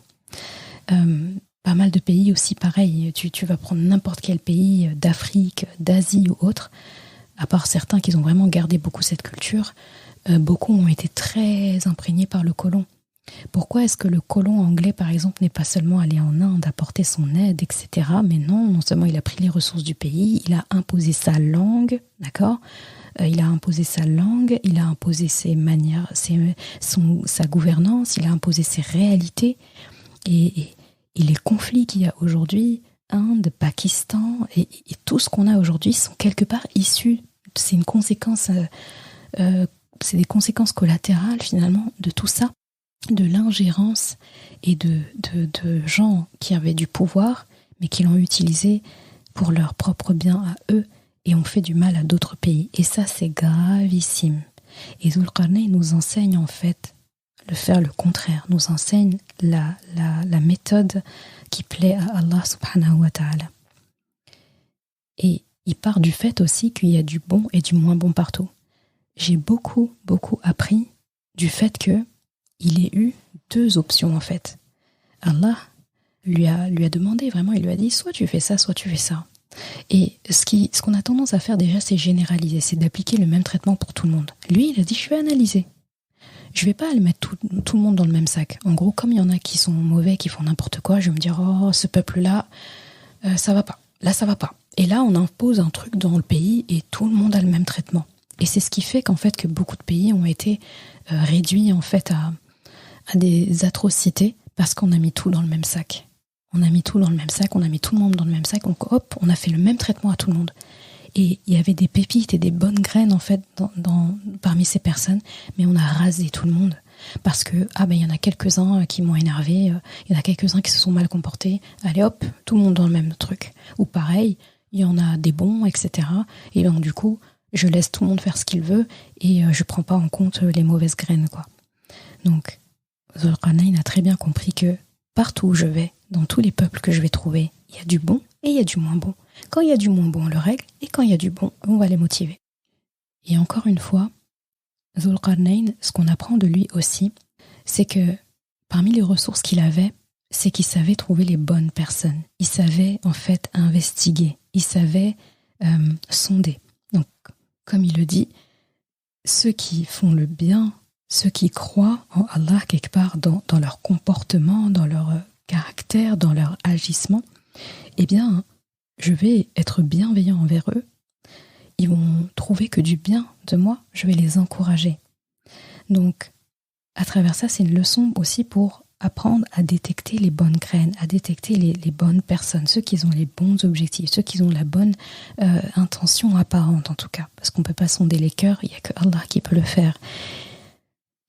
Pas mal de pays aussi, pareil, tu vas prendre n'importe quel pays d'Afrique, d'Asie ou autre, à part certains qui ont vraiment gardé beaucoup cette culture, beaucoup ont été très imprégnés par le colon. Pourquoi est-ce que le colon anglais, par exemple, n'est pas seulement allé en Inde apporter son aide, etc. Mais non seulement il a pris les ressources du pays, il a imposé sa langue, d'accord ? Il a imposé sa langue, il a imposé ses manières, sa gouvernance, il a imposé ses réalités. Et les conflits qu'il y a aujourd'hui, Inde, Pakistan, et tout ce qu'on a aujourd'hui sont quelque part issus, c'est une conséquence, c'est des conséquences collatérales finalement de tout ça, de l'ingérence et de gens qui avaient du pouvoir, mais qui l'ont utilisé pour leur propre bien à eux et on fait du mal à d'autres pays. Et ça, c'est gravissime. Et Dhul-Qarnayn nous enseigne en fait de faire le contraire, nous enseigne la méthode qui plaît à Allah subhanahu wa ta'ala. Et il part du fait aussi qu'il y a du bon et du moins bon partout. J'ai beaucoup appris du fait qu'il ait eu 2 options en fait. Allah lui a demandé vraiment, il lui a dit soit tu fais ça, soit tu fais ça. Et ce qu'on a tendance à faire déjà, c'est généraliser, c'est d'appliquer le même traitement pour tout le monde. Lui, il a dit je vais analyser. Je vais pas aller mettre tout le monde dans le même sac. En gros, comme il y en a qui sont mauvais, qui font n'importe quoi, je vais me dire oh ce peuple-là, ça va pas. Là, ça va pas. Et là, on impose un truc dans le pays et tout le monde a le même traitement. Et c'est ce qui fait qu'en fait que beaucoup de pays ont été réduits en fait à des atrocités parce qu'on a mis tout dans le même sac. On a mis tout dans le même sac, on a mis tout le monde dans le même sac, donc hop, on a fait le même traitement à tout le monde. Et il y avait des pépites et des bonnes graines en fait parmi ces personnes, mais on a rasé tout le monde. Parce que, il y en a quelques-uns qui m'ont énervé, il y en a quelques-uns qui se sont mal comportés, allez hop, tout le monde dans le même truc. Ou pareil, il y en a des bons, etc. Et donc du coup, je laisse tout le monde faire ce qu'il veut et je prends pas en compte les mauvaises graines, quoi. Donc, Dhul-Qarnayn a très bien compris que partout où je vais, dans tous les peuples que je vais trouver, il y a du bon et il y a du moins bon. Quand il y a du moins bon, on le règle, et quand il y a du bon, on va les motiver. Et encore une fois, Dhul-Qarnayn, ce qu'on apprend de lui aussi, c'est que parmi les ressources qu'il avait, c'est qu'il savait trouver les bonnes personnes. Il savait en fait investiguer, il savait sonder. Donc, comme il le dit, ceux qui font le bien, ceux qui croient en Allah quelque part dans leur comportement, dans leur caractère, dans leur agissement, eh bien, je vais être bienveillant envers eux. Ils vont trouver que du bien de moi, je vais les encourager. Donc, à travers ça, c'est une leçon aussi pour apprendre à détecter les bonnes graines, à détecter les bonnes personnes, ceux qui ont les bons objectifs, ceux qui ont la bonne intention apparente en tout cas. Parce qu'on ne peut pas sonder les cœurs, il n'y a que Allah qui peut le faire.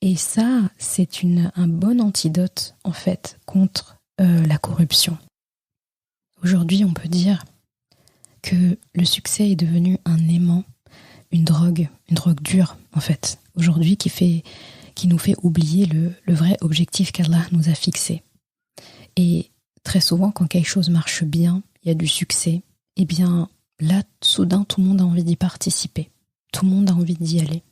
Et ça, c'est un bon antidote en fait contre la corruption. Aujourd'hui, on peut dire que le succès est devenu un aimant, une drogue dure en fait. Aujourd'hui, qui nous fait oublier le vrai objectif qu'Allah nous a fixé. Et très souvent, quand quelque chose marche bien, il y a du succès, eh bien là, soudain, tout le monde a envie d'y participer. Tout le monde a envie d'y aller.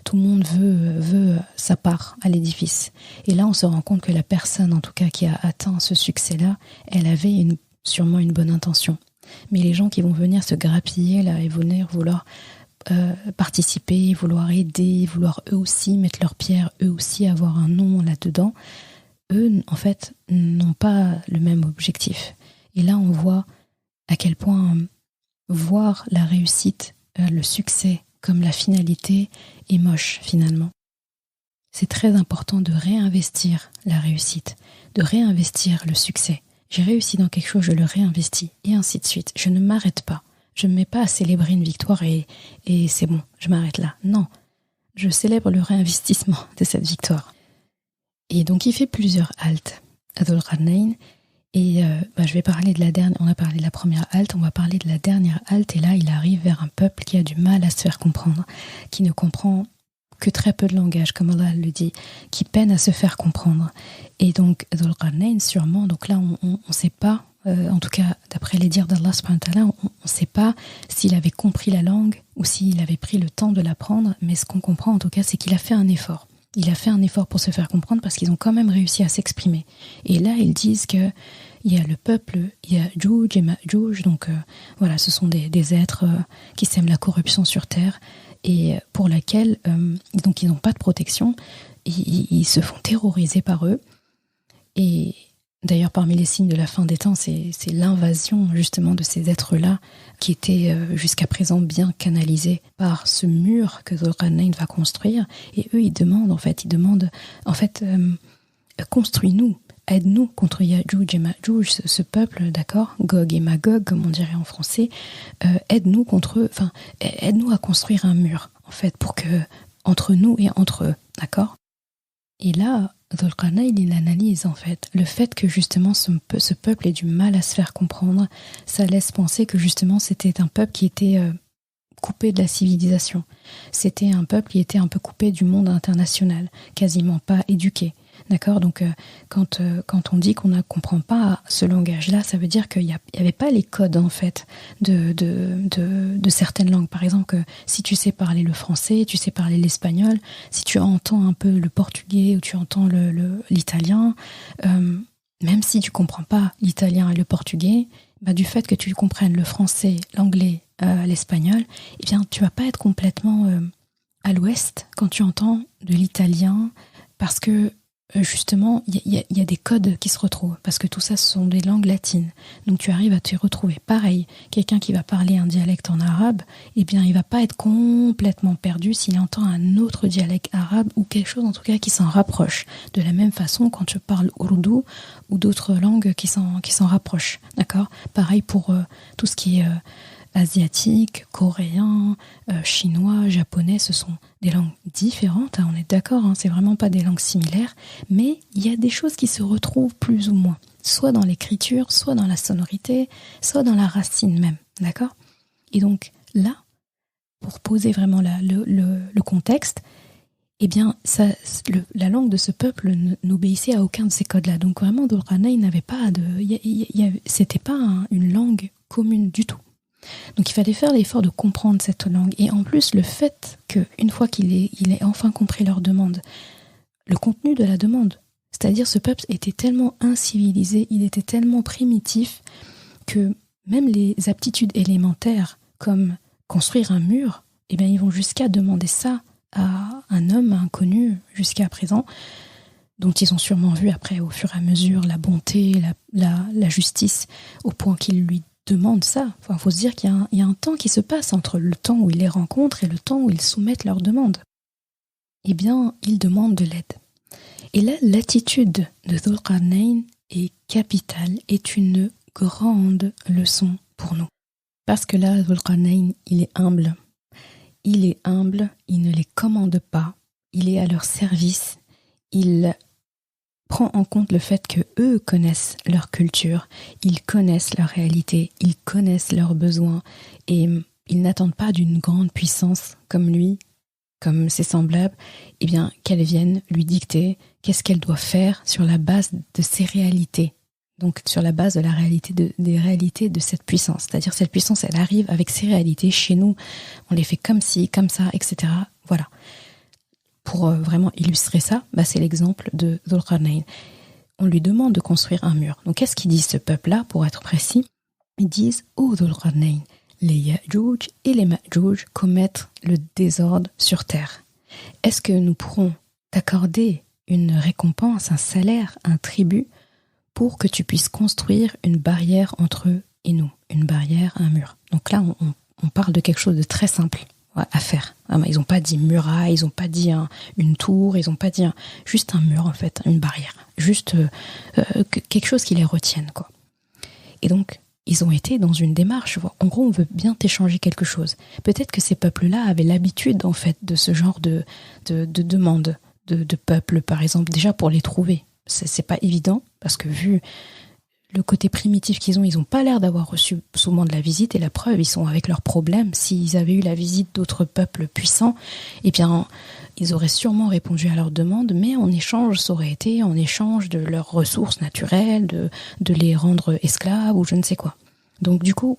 Tout le monde veut sa part à l'édifice. Et là, on se rend compte que la personne, en tout cas, qui a atteint ce succès-là, elle avait sûrement une bonne intention. Mais les gens qui vont venir se grappiller là et vouloir participer, vouloir aider, vouloir eux aussi mettre leur pierre, eux aussi avoir un nom là-dedans, eux, en fait, n'ont pas le même objectif. Et là, on voit à quel point voir la réussite, le succès comme la finalité est moche finalement. C'est très important de réinvestir la réussite, de réinvestir le succès. J'ai réussi dans quelque chose, je le réinvestis, et ainsi de suite. Je ne m'arrête pas. Je ne me mets pas à célébrer une victoire et c'est bon, je m'arrête là. Non, je célèbre le réinvestissement de cette victoire. Et donc il fait plusieurs haltes à Dhul-Qarnayn. Et je vais parler de la dernière. On a parlé de la première halte, on va parler de la dernière halte. Et là, il arrive vers un peuple qui a du mal à se faire comprendre, qui ne comprend que très peu de langage, comme Allah le dit, qui peine à se faire comprendre. Et donc, Dhul-Qarnayn, sûrement, donc là, on ne sait pas, en tout cas, d'après les dires d'Allah subhanahu wa ta'ala, on ne sait pas s'il avait compris la langue ou s'il avait pris le temps de l'apprendre, mais ce qu'on comprend, en tout cas, c'est qu'il a fait un effort. Il a fait un effort pour se faire comprendre parce qu'ils ont quand même réussi à s'exprimer. Et là, ils disent que il y a le peuple, il y a Juj et Ma'juj, donc voilà, ce sont des êtres qui sèment la corruption sur terre et pour laquelle donc ils n'ont pas de protection, ils se font terroriser par eux. Et d'ailleurs, parmi les signes de la fin des temps, c'est l'invasion justement de ces êtres-là qui étaient jusqu'à présent bien canalisés par ce mur que Dhul-Qarnayn va construire. Et eux, ils demandent construis-nous, aide-nous contre Ya'juj et Ma'juj, ce peuple, d'accord, Gog et Magog, comme on dirait en français, aide-nous contre eux, aide-nous à construire un mur, en fait, pour que entre nous et entre eux, d'accord. Et là, Dhul Qarnayn, il analyse en fait le fait que justement ce peuple ait du mal à se faire comprendre. Ça laisse penser que justement c'était un peuple qui était coupé de la civilisation. C'était un peuple qui était un peu coupé du monde international, quasiment pas éduqué. D'accord ? Donc, quand on dit qu'on ne comprend pas ce langage-là, ça veut dire qu'il n'y avait pas les codes, en fait, de certaines langues. Par exemple, que si tu sais parler le français, tu sais parler l'espagnol, si tu entends un peu le portugais ou tu entends l'italien, même si tu ne comprends pas l'italien et le portugais, bah, du fait que tu comprennes le français, l'anglais, l'espagnol, eh bien, tu ne vas pas être complètement à l'ouest quand tu entends de l'italien, parce que justement, il y a des codes qui se retrouvent, parce que tout ça, ce sont des langues latines. Donc tu arrives à te retrouver. Pareil, quelqu'un qui va parler un dialecte en arabe, eh bien, il va pas être complètement perdu s'il entend un autre dialecte arabe ou quelque chose, en tout cas, qui s'en rapproche. De la même façon, quand tu parles ourdou ou d'autres langues qui s'en rapprochent. D'accord ? Pareil pour tout ce qui est asiatique, coréen, chinois, japonais, ce sont des langues différentes, hein, on est d'accord, hein, c'est vraiment pas des langues similaires, mais il y a des choses qui se retrouvent plus ou moins, soit dans l'écriture, soit dans la sonorité, soit dans la racine même, d'accord ? Et donc là, pour poser vraiment le contexte, eh bien, la langue de ce peuple n'obéissait à aucun de ces codes-là. Donc vraiment, Dhul Qarnayn n'avait pas c'était pas une langue commune du tout. Donc il fallait faire l'effort de comprendre cette langue. Et en plus, le fait qu'une fois qu'il ait enfin compris leur demande, le contenu de la demande, c'est-à-dire ce peuple était tellement incivilisé, il était tellement primitif, que même les aptitudes élémentaires, comme construire un mur, eh bien, ils vont jusqu'à demander ça à un homme inconnu jusqu'à présent, dont ils ont sûrement vu après, au fur et à mesure, la bonté, la justice, au point qu'ils lui demandent ça. Enfin, faut se dire qu'il y a un temps qui se passe entre le temps où ils les rencontrent et le temps où ils soumettent leurs demandes. Eh bien, ils demandent de l'aide. Et là, l'attitude de Dhul Qarnayn est capitale, est une grande leçon pour nous. Parce que là, Dhul Qarnayn, il est humble. Il est humble, il ne les commande pas, il est à leur service, il prend en compte le fait que eux connaissent leur culture, ils connaissent leur réalité, ils connaissent leurs besoins et ils n'attendent pas d'une grande puissance comme lui, comme ses semblables, eh bien qu'elle vienne lui dicter qu'est-ce qu'elle doit faire sur la base de ses réalités. Donc sur la base de la réalité des réalités de cette puissance. C'est-à-dire cette puissance, elle arrive avec ses réalités. Chez nous, on les fait comme ci, comme ça, etc. Voilà. Pour vraiment illustrer ça, c'est l'exemple de Dhul Qarnayn. On lui demande de construire un mur. Donc qu'est-ce qu'ils disent ce peuple-là, pour être précis ? Ils disent « Oh Dhul Qarnayn, les Ya'juj et les Ma'juj commettent le désordre sur terre. Est-ce que nous pourrons t'accorder une récompense, un salaire, un tribut pour que tu puisses construire une barrière entre eux et nous, une barrière, un mur ?» Donc là, on parle de quelque chose de très simple à faire. Ils n'ont pas dit muraille, ils n'ont pas dit une tour, ils n'ont pas dit juste un mur en fait, une barrière, juste quelque chose qui les retienne, quoi. Et donc ils ont été dans une démarche. En gros, on veut bien t'échanger quelque chose. Peut-être que ces peuples-là avaient l'habitude en fait de ce genre de demandes de peuples, par exemple, déjà pour les trouver. C'est pas évident parce que vu le côté primitif qu'ils ont, ils n'ont pas l'air d'avoir reçu souvent de la visite, et la preuve, ils sont avec leurs problèmes. S'ils avaient eu la visite d'autres peuples puissants, eh bien, ils auraient sûrement répondu à leurs demandes, mais en échange, ça aurait été en échange de leurs ressources naturelles, de les rendre esclaves ou je ne sais quoi. Donc du coup,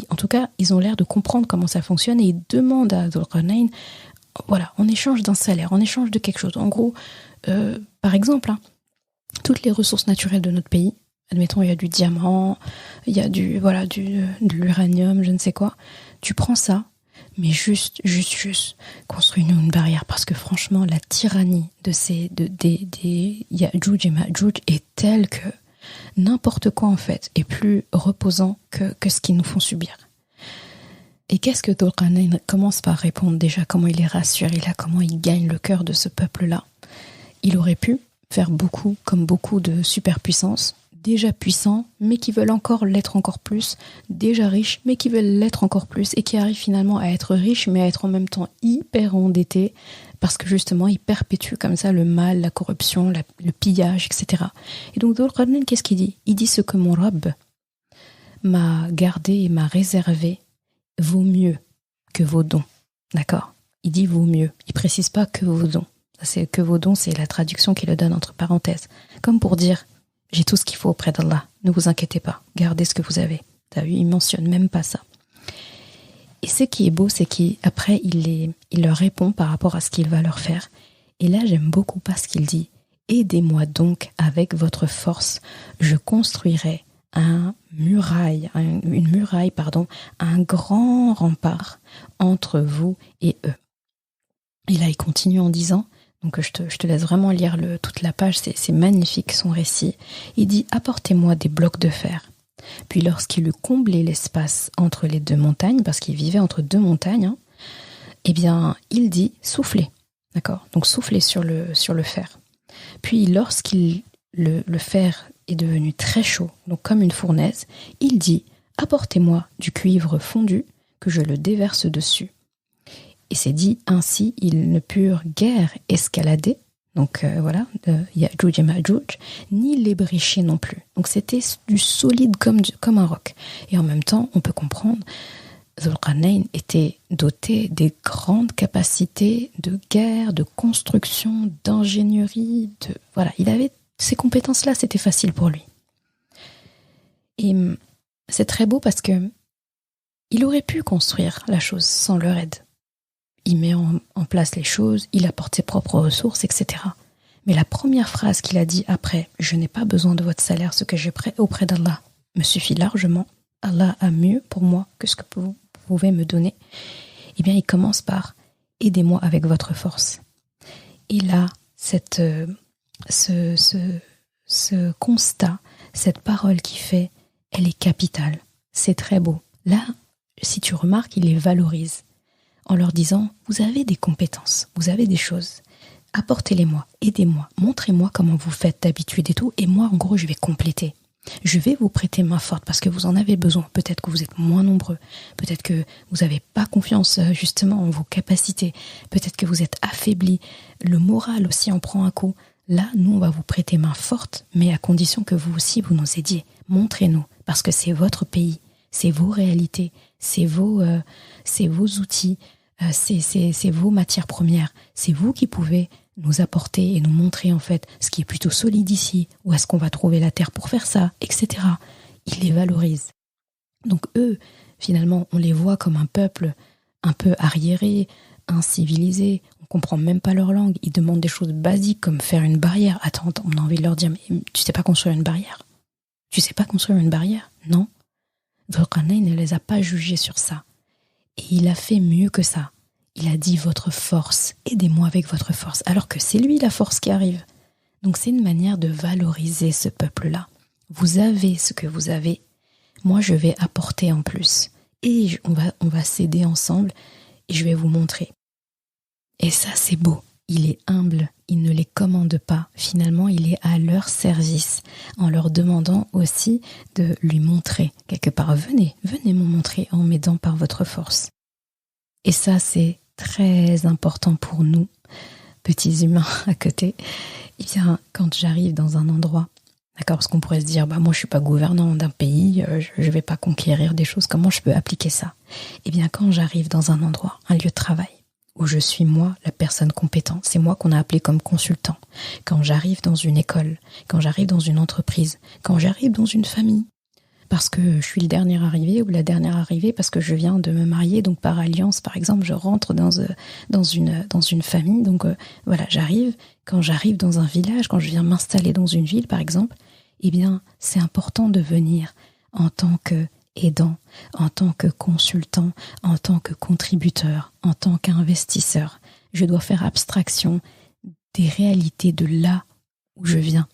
en tout cas, ils ont l'air de comprendre comment ça fonctionne, et ils demandent à Dhul Qarnayn, voilà, en échange d'un salaire, en échange de quelque chose. En gros, par exemple, toutes les ressources naturelles de notre pays, admettons, il y a du diamant, il y a de l'uranium, je ne sais quoi. Tu prends ça, mais juste, construis-nous une barrière, parce que franchement, la tyrannie des Ya'juj et Ma'juj est telle que n'importe quoi, en fait, est plus reposant que ce qu'ils nous font subir. Et qu'est-ce que Dhul Qarnayn commence par répondre déjà, comment il les rassure, comment il gagne le cœur de ce peuple-là. Il aurait pu faire comme beaucoup de superpuissances, déjà puissants, mais qui veulent encore l'être encore plus, déjà riches, mais qui veulent l'être encore plus, et qui arrivent finalement à être riches, mais à être en même temps hyper endettés, parce que justement, il perpétue comme ça le mal, la corruption, le pillage, etc. Et donc, Dhul Qarnayn, qu'est-ce qu'il dit? Il dit ce que mon Rabb m'a gardé et m'a réservé vaut mieux que vos dons. D'accord? Il dit vaut mieux. Il précise pas que vos dons. C'est que vos dons, c'est la traduction qu'il le donne entre parenthèses. Comme pour dire, j'ai tout ce qu'il faut auprès d'Allah. Ne vous inquiétez pas. Gardez ce que vous avez. T'as vu, il mentionne même pas ça. Et ce qui est beau, c'est qu'après, il leur répond par rapport à ce qu'il va leur faire. Et là, j'aime beaucoup pas ce qu'il dit. Aidez-moi donc avec votre force. Je construirai une muraille, un grand rempart entre vous et eux. Et là, il continue en disant, donc je te laisse vraiment lire toute la page, c'est magnifique son récit. Il dit, apportez-moi des blocs de fer. Puis lorsqu'il eut comblé l'espace entre les deux montagnes, parce qu'il vivait entre deux montagnes, eh bien, il dit, soufflez. D'accord? Donc soufflez sur le fer. Puis lorsqu'il le fer est devenu très chaud, donc comme une fournaise, il dit, apportez-moi du cuivre fondu, que je le déverse dessus. Et c'est dit, ainsi, ils ne purent guère escalader, donc Ya'juj et Ma'juj, ni l'ébrécher non plus. Donc c'était du solide comme un roc. Et en même temps, on peut comprendre, Dhul Qarnayn était doté des grandes capacités de guerre, de construction, d'ingénierie, il avait ces compétences-là, c'était facile pour lui. Et c'est très beau parce que il aurait pu construire la chose sans leur aide. Il met en place les choses, il apporte ses propres ressources, etc. Mais la première phrase qu'il a dit après « Je n'ai pas besoin de votre salaire, ce que j'ai auprès d'Allah me suffit largement. Allah a mieux pour moi que ce que vous pouvez me donner. » Eh bien, il commence par « Aidez-moi avec votre force. » Et là, ce constat, cette parole qu'il fait, elle est capitale. C'est très beau. Là, si tu remarques, il les valorise en leur disant, vous avez des compétences, vous avez des choses, apportez-les-moi, aidez-moi, montrez-moi comment vous faites d'habitude et tout, et moi, en gros, je vais compléter. Je vais vous prêter main forte parce que vous en avez besoin. Peut-être que vous êtes moins nombreux, peut-être que vous n'avez pas confiance justement en vos capacités, peut-être que vous êtes affaiblis, le moral aussi en prend un coup. Là, nous, on va vous prêter main forte, mais à condition que vous aussi, vous nous aidiez. Montrez-nous, parce que c'est votre pays, c'est vos réalités, c'est vos outils, c'est vos matières premières. C'est vous qui pouvez nous apporter et nous montrer en fait ce qui est plutôt solide ici, où est-ce qu'on va trouver la terre pour faire ça, etc. Ils les valorisent. Donc eux, finalement, on les voit comme un peuple un peu arriéré, incivilisé, on comprend même pas leur langue. Ils demandent des choses basiques comme faire une barrière. Attends, on a envie de leur dire, mais tu sais pas construire une barrière? Tu sais pas construire une barrière? Non. Dhul Qarnayn ne les a pas jugés sur ça. Et il a fait mieux que ça. Il a dit votre force, aidez-moi avec votre force, alors que c'est lui la force qui arrive. Donc c'est une manière de valoriser ce peuple-là. Vous avez ce que vous avez, moi je vais apporter en plus. Et on va s'aider ensemble et je vais vous montrer. Et ça c'est beau. Il est humble, il ne les commande pas. Finalement, il est à leur service en leur demandant aussi de lui montrer. Quelque part, venez me montrer en m'aidant par votre force. Et ça, c'est très important pour nous, petits humains à côté. Eh bien, quand j'arrive dans un endroit, d'accord, parce qu'on pourrait se dire, moi je suis pas gouvernant d'un pays, je vais pas conquérir des choses, comment je peux appliquer ça? Eh bien, quand j'arrive dans un endroit, un lieu de travail, où je suis moi la personne compétente, c'est moi qu'on a appelé comme consultant. Quand j'arrive dans une école, quand j'arrive dans une entreprise, quand j'arrive dans une famille, parce que je suis le dernier arrivé ou la dernière arrivée, parce que je viens de me marier, donc par alliance, par exemple, je rentre dans une famille, donc j'arrive. Quand j'arrive dans un village, quand je viens m'installer dans une ville, par exemple, eh bien, c'est important de venir en tant que aidant, en tant que consultant, en tant que contributeur, en tant qu'investisseur. Je dois faire abstraction des réalités de là où je viens.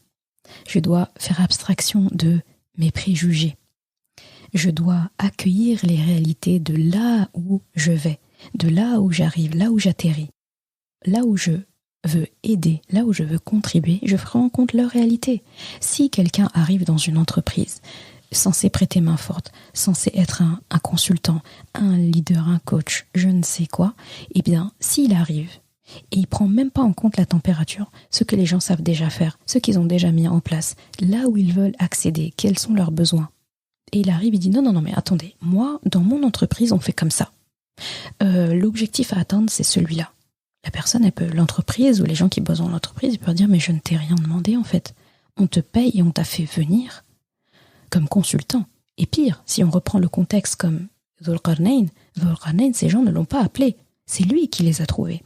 Je dois faire abstraction de mes préjugés. Je dois accueillir les réalités de là où je vais, de là où j'arrive, là où j'atterris, là où je veux aider, là où je veux contribuer, je ferai en compte leur réalité. Si quelqu'un arrive dans une entreprise censé prêter main forte, censé être un consultant, un leader, un coach, je ne sais quoi, eh bien, s'il arrive Et il ne prend même pas en compte la température, ce que les gens savent déjà faire, ce qu'ils ont déjà mis en place, là où ils veulent accéder, quels sont leurs besoins. Et il arrive, il dit non, mais attendez, moi, dans mon entreprise, on fait comme ça. L'objectif à atteindre, c'est celui-là. La personne, l'entreprise ou les gens qui bossent dans l'entreprise, ils peuvent dire mais je ne t'ai rien demandé en fait. On te paye et on t'a fait venir comme consultant. Et pire, si on reprend le contexte comme Dhul Qarnayn, ces gens ne l'ont pas appelé. C'est lui qui les a trouvés.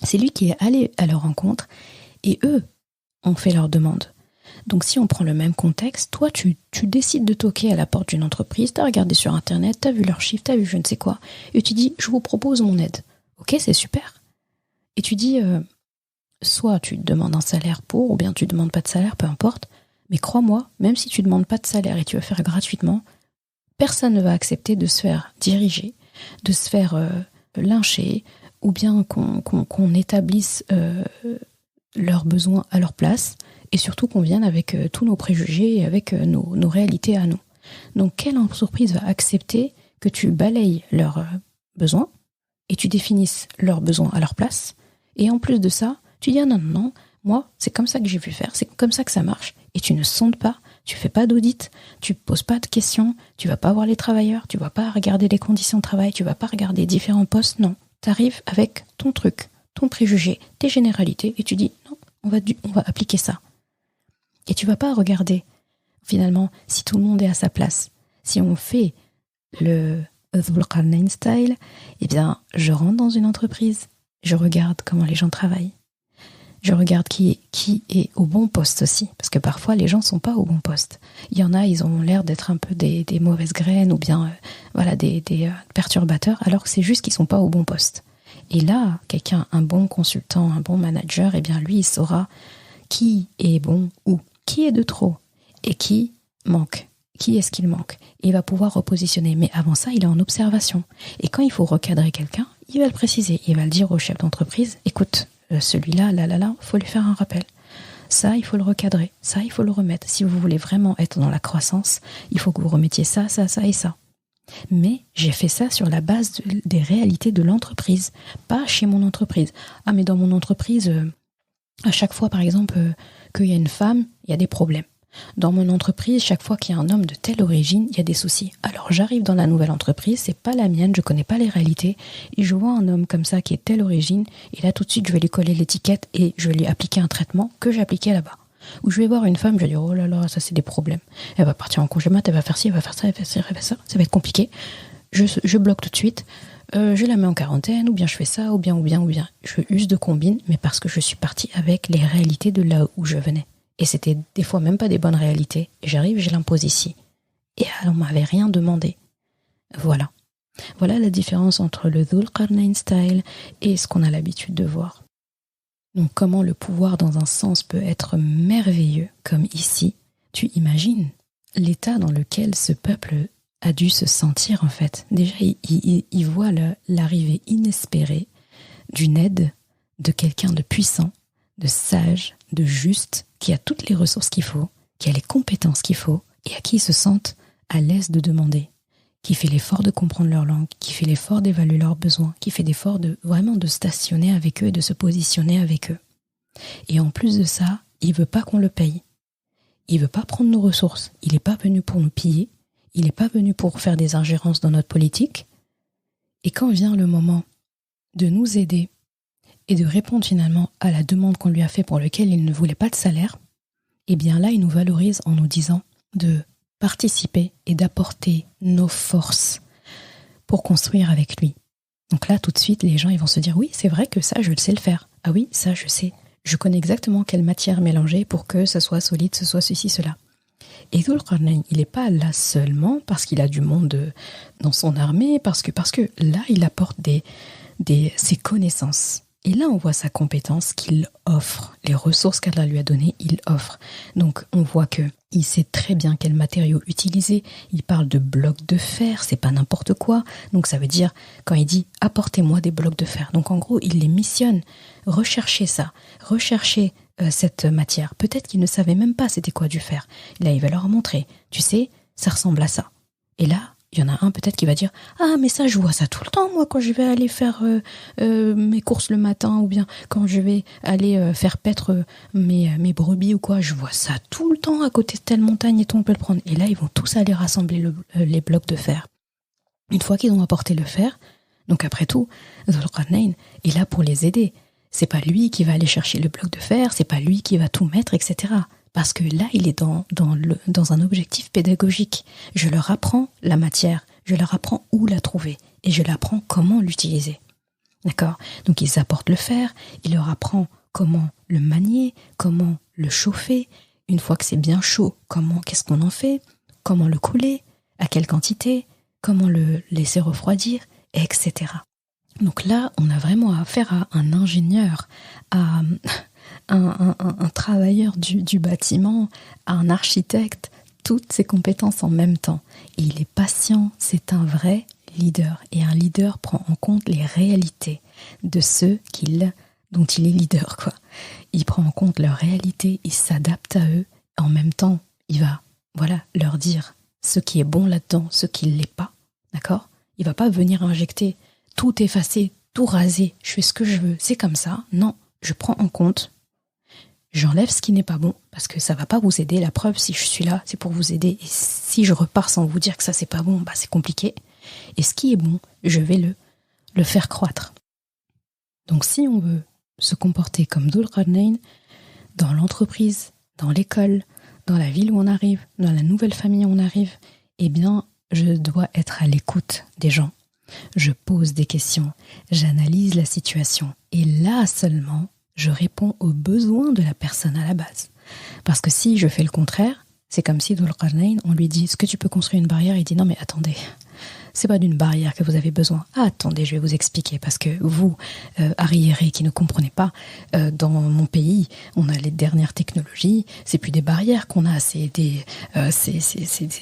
C'est lui qui est allé à leur rencontre et eux ont fait leur demande. Donc si on prend le même contexte, toi tu décides de toquer à la porte d'une entreprise, t'as regardé sur internet, t'as vu leurs chiffres, t'as vu je ne sais quoi, et tu dis je vous propose mon aide. Ok, c'est super. Et tu dis soit tu demandes un salaire pour, ou bien tu demandes pas de salaire, peu importe, mais crois-moi, même si tu demandes pas de salaire et tu veux faire gratuitement, personne ne va accepter de se faire diriger, de se faire lyncher, ou bien qu'on établisse leurs besoins à leur place, et surtout qu'on vienne avec tous nos préjugés et avec nos réalités à nous. Donc quelle entreprise va accepter que tu balayes leurs besoins et tu définisses leurs besoins à leur place, et en plus de ça, tu dis non, moi c'est comme ça que j'ai vu faire, c'est comme ça que ça marche, et tu ne sondes pas, tu fais pas d'audit, tu poses pas de questions, tu vas pas voir les travailleurs, tu vas pas regarder les conditions de travail, tu vas pas regarder différents postes, non. T'arrives avec ton truc, ton préjugé, tes généralités, et tu dis non, on va appliquer ça. Et tu vas pas regarder, finalement, si tout le monde est à sa place. Si on fait le Dhul Qarnayn style, eh bien, je rentre dans une entreprise, je regarde comment les gens travaillent. Je regarde qui est au bon poste aussi, parce que parfois les gens sont pas au bon poste. Il y en a, ils ont l'air d'être un peu des mauvaises graines ou bien des perturbateurs, alors que c'est juste qu'ils sont pas au bon poste. Et là, un bon consultant, un bon manager, eh bien lui, il saura qui est bon ou qui est de trop et qui manque. Qui est-ce qu'il manque? Et il va pouvoir repositionner. Mais avant ça, il est en observation. Et quand il faut recadrer quelqu'un, il va le préciser. Il va le dire au chef d'entreprise, écoute, celui-là, faut lui faire un rappel. Ça, il faut le recadrer. Ça, il faut le remettre. Si vous voulez vraiment être dans la croissance, il faut que vous remettiez ça et ça. Mais j'ai fait ça sur la base des réalités de l'entreprise, pas chez mon entreprise. Ah, mais dans mon entreprise, à chaque fois, par exemple, qu'il y a une femme, il y a des problèmes. Dans mon entreprise, chaque fois qu'il y a un homme de telle origine, il y a des soucis. Alors j'arrive dans la nouvelle entreprise, c'est pas la mienne, je connais pas les réalités, et je vois un homme comme ça qui est telle origine, et là tout de suite je vais lui coller l'étiquette et je vais lui appliquer un traitement que j'appliquais là-bas. Ou je vais voir une femme, je vais dire oh là là, ça c'est des problèmes. Elle va partir en congé mat, elle va faire ci, elle va faire ça, elle va faire ça, elle va faire ça, ça va être compliqué. Je bloque tout de suite, je la mets en quarantaine, ou bien je fais ça, ou bien. Je use de combine, mais parce que je suis partie avec les réalités de là où je venais. Et c'était des fois même pas des bonnes réalités. Et j'arrive, je l'impose ici. Et on m'avait rien demandé. Voilà. Voilà la différence entre le Dhul Qarnayn style et ce qu'on a l'habitude de voir. Donc comment le pouvoir dans un sens peut être merveilleux, comme ici. Tu imagines l'état dans lequel ce peuple a dû se sentir en fait. Déjà, il voit l'arrivée inespérée d'une aide de quelqu'un de puissant, de sage, de juste, qui a toutes les ressources qu'il faut, qui a les compétences qu'il faut, et à qui ils se sentent à l'aise de demander, qui fait l'effort de comprendre leur langue, qui fait l'effort d'évaluer leurs besoins, qui fait l'effort de vraiment de stationner avec eux et de se positionner avec eux. Et en plus de ça, il veut pas qu'on le paye. Il veut pas prendre nos ressources. Il n'est pas venu pour nous piller. Il n'est pas venu pour faire des ingérences dans notre politique. Et quand vient le moment de nous aider et de répondre finalement à la demande qu'on lui a fait pour laquelle il ne voulait pas de salaire, eh bien là, il nous valorise en nous disant de participer et d'apporter nos forces pour construire avec lui. Donc là, tout de suite, les gens ils vont se dire « Oui, c'est vrai que ça, je le sais le faire. Ah oui, ça, je sais. Je connais exactement quelle matière mélanger pour que ce soit solide, ce soit ceci, cela. » Et Dhul Qarnayn, il n'est pas là seulement parce qu'il a du monde dans son armée, parce que là, il apporte ses connaissances. Et là, on voit sa compétence qu'il offre, les ressources qu'Allah lui a données, il offre. Donc, on voit qu'il sait très bien quel matériau utiliser. Il parle de blocs de fer, c'est pas n'importe quoi. Donc, ça veut dire, quand il dit « apportez-moi des blocs de fer ». Donc, en gros, il les missionne. Recherchez ça, recherchez cette matière. Peut-être qu'il ne savait même pas c'était quoi du fer. Là, il va leur montrer. Tu sais, ça ressemble à ça. Et là, Il y en a un peut-être qui va dire « Ah, mais ça, je vois ça tout le temps, moi, quand je vais aller faire mes courses le matin, ou bien quand je vais aller faire paître mes brebis ou quoi, je vois ça tout le temps à côté de telle montagne et tout, on peut le prendre. » Et là, ils vont tous aller rassembler les blocs de fer. Une fois qu'ils ont apporté le fer, donc après tout, Dhul Qarnayn est là pour les aider. C'est pas lui qui va aller chercher le bloc de fer, c'est pas lui qui va tout mettre, etc. Parce que là, il est dans un objectif pédagogique. Je leur apprends la matière, je leur apprends où la trouver, et je leur apprends comment l'utiliser. D'accord ? Donc ils apportent le fer, il leur apprend comment le manier, comment le chauffer. Une fois que c'est bien chaud, qu'est-ce qu'on en fait ? Comment le couler ? À quelle quantité ? Comment le laisser refroidir ? Etc. Donc là, on a vraiment affaire à un ingénieur, à un travailleur du bâtiment, à un architecte, toutes ces compétences en même temps. Et il est patient, c'est un vrai leader. Et un leader prend en compte les réalités de ceux dont il est leader, quoi. Il prend en compte leurs réalités, il s'adapte à eux. En même temps, il va leur dire ce qui est bon là-dedans, ce qui ne l'est pas. D'accord ? Il va pas venir injecter, tout effacer, tout raser, je fais ce que je veux, c'est comme ça. Non, je prends en compte, j'enlève ce qui n'est pas bon, parce que ça va pas vous aider. La preuve, si je suis là, c'est pour vous aider. Et si je repars sans vous dire que ça c'est pas bon, c'est compliqué. Et ce qui est bon, je vais le faire croître. Donc si on veut se comporter comme Dhul Qarnayn, dans l'entreprise, dans l'école, dans la ville où on arrive, dans la nouvelle famille où on arrive, eh bien, je dois être à l'écoute des gens. Je pose des questions, j'analyse la situation et là seulement, je réponds aux besoins de la personne à la base. Parce que si je fais le contraire, c'est comme si Dhul Qarnayn, on lui dit « Est-ce que tu peux construire une barrière ?» Il dit « Non mais attendez, c'est pas d'une barrière que vous avez besoin. Ah, attendez, je vais vous expliquer parce que vous, arriérés qui ne comprenez pas, dans mon pays, on a les dernières technologies, c'est plus des barrières qu'on a, c'est des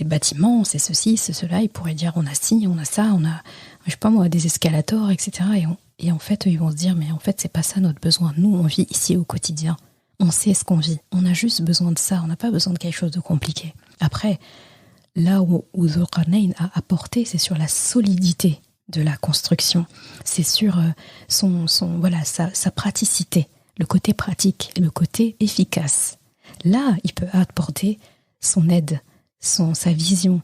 bâtiments, c'est ceci, c'est cela. Ils pourraient dire on a ci, on a ça, on a, je sais pas moi, des escalators, etc. Et en fait, ils vont se dire mais en fait, c'est pas ça notre besoin. Nous, on vit ici au quotidien. On sait ce qu'on vit. On a juste besoin de ça. On n'a pas besoin de quelque chose de compliqué. Après, là où Dhul Qarnayn a apporté, c'est sur la solidité de la construction. C'est sur sa praticité, le côté pratique, le côté efficace. Là, il peut apporter son aide, sa vision,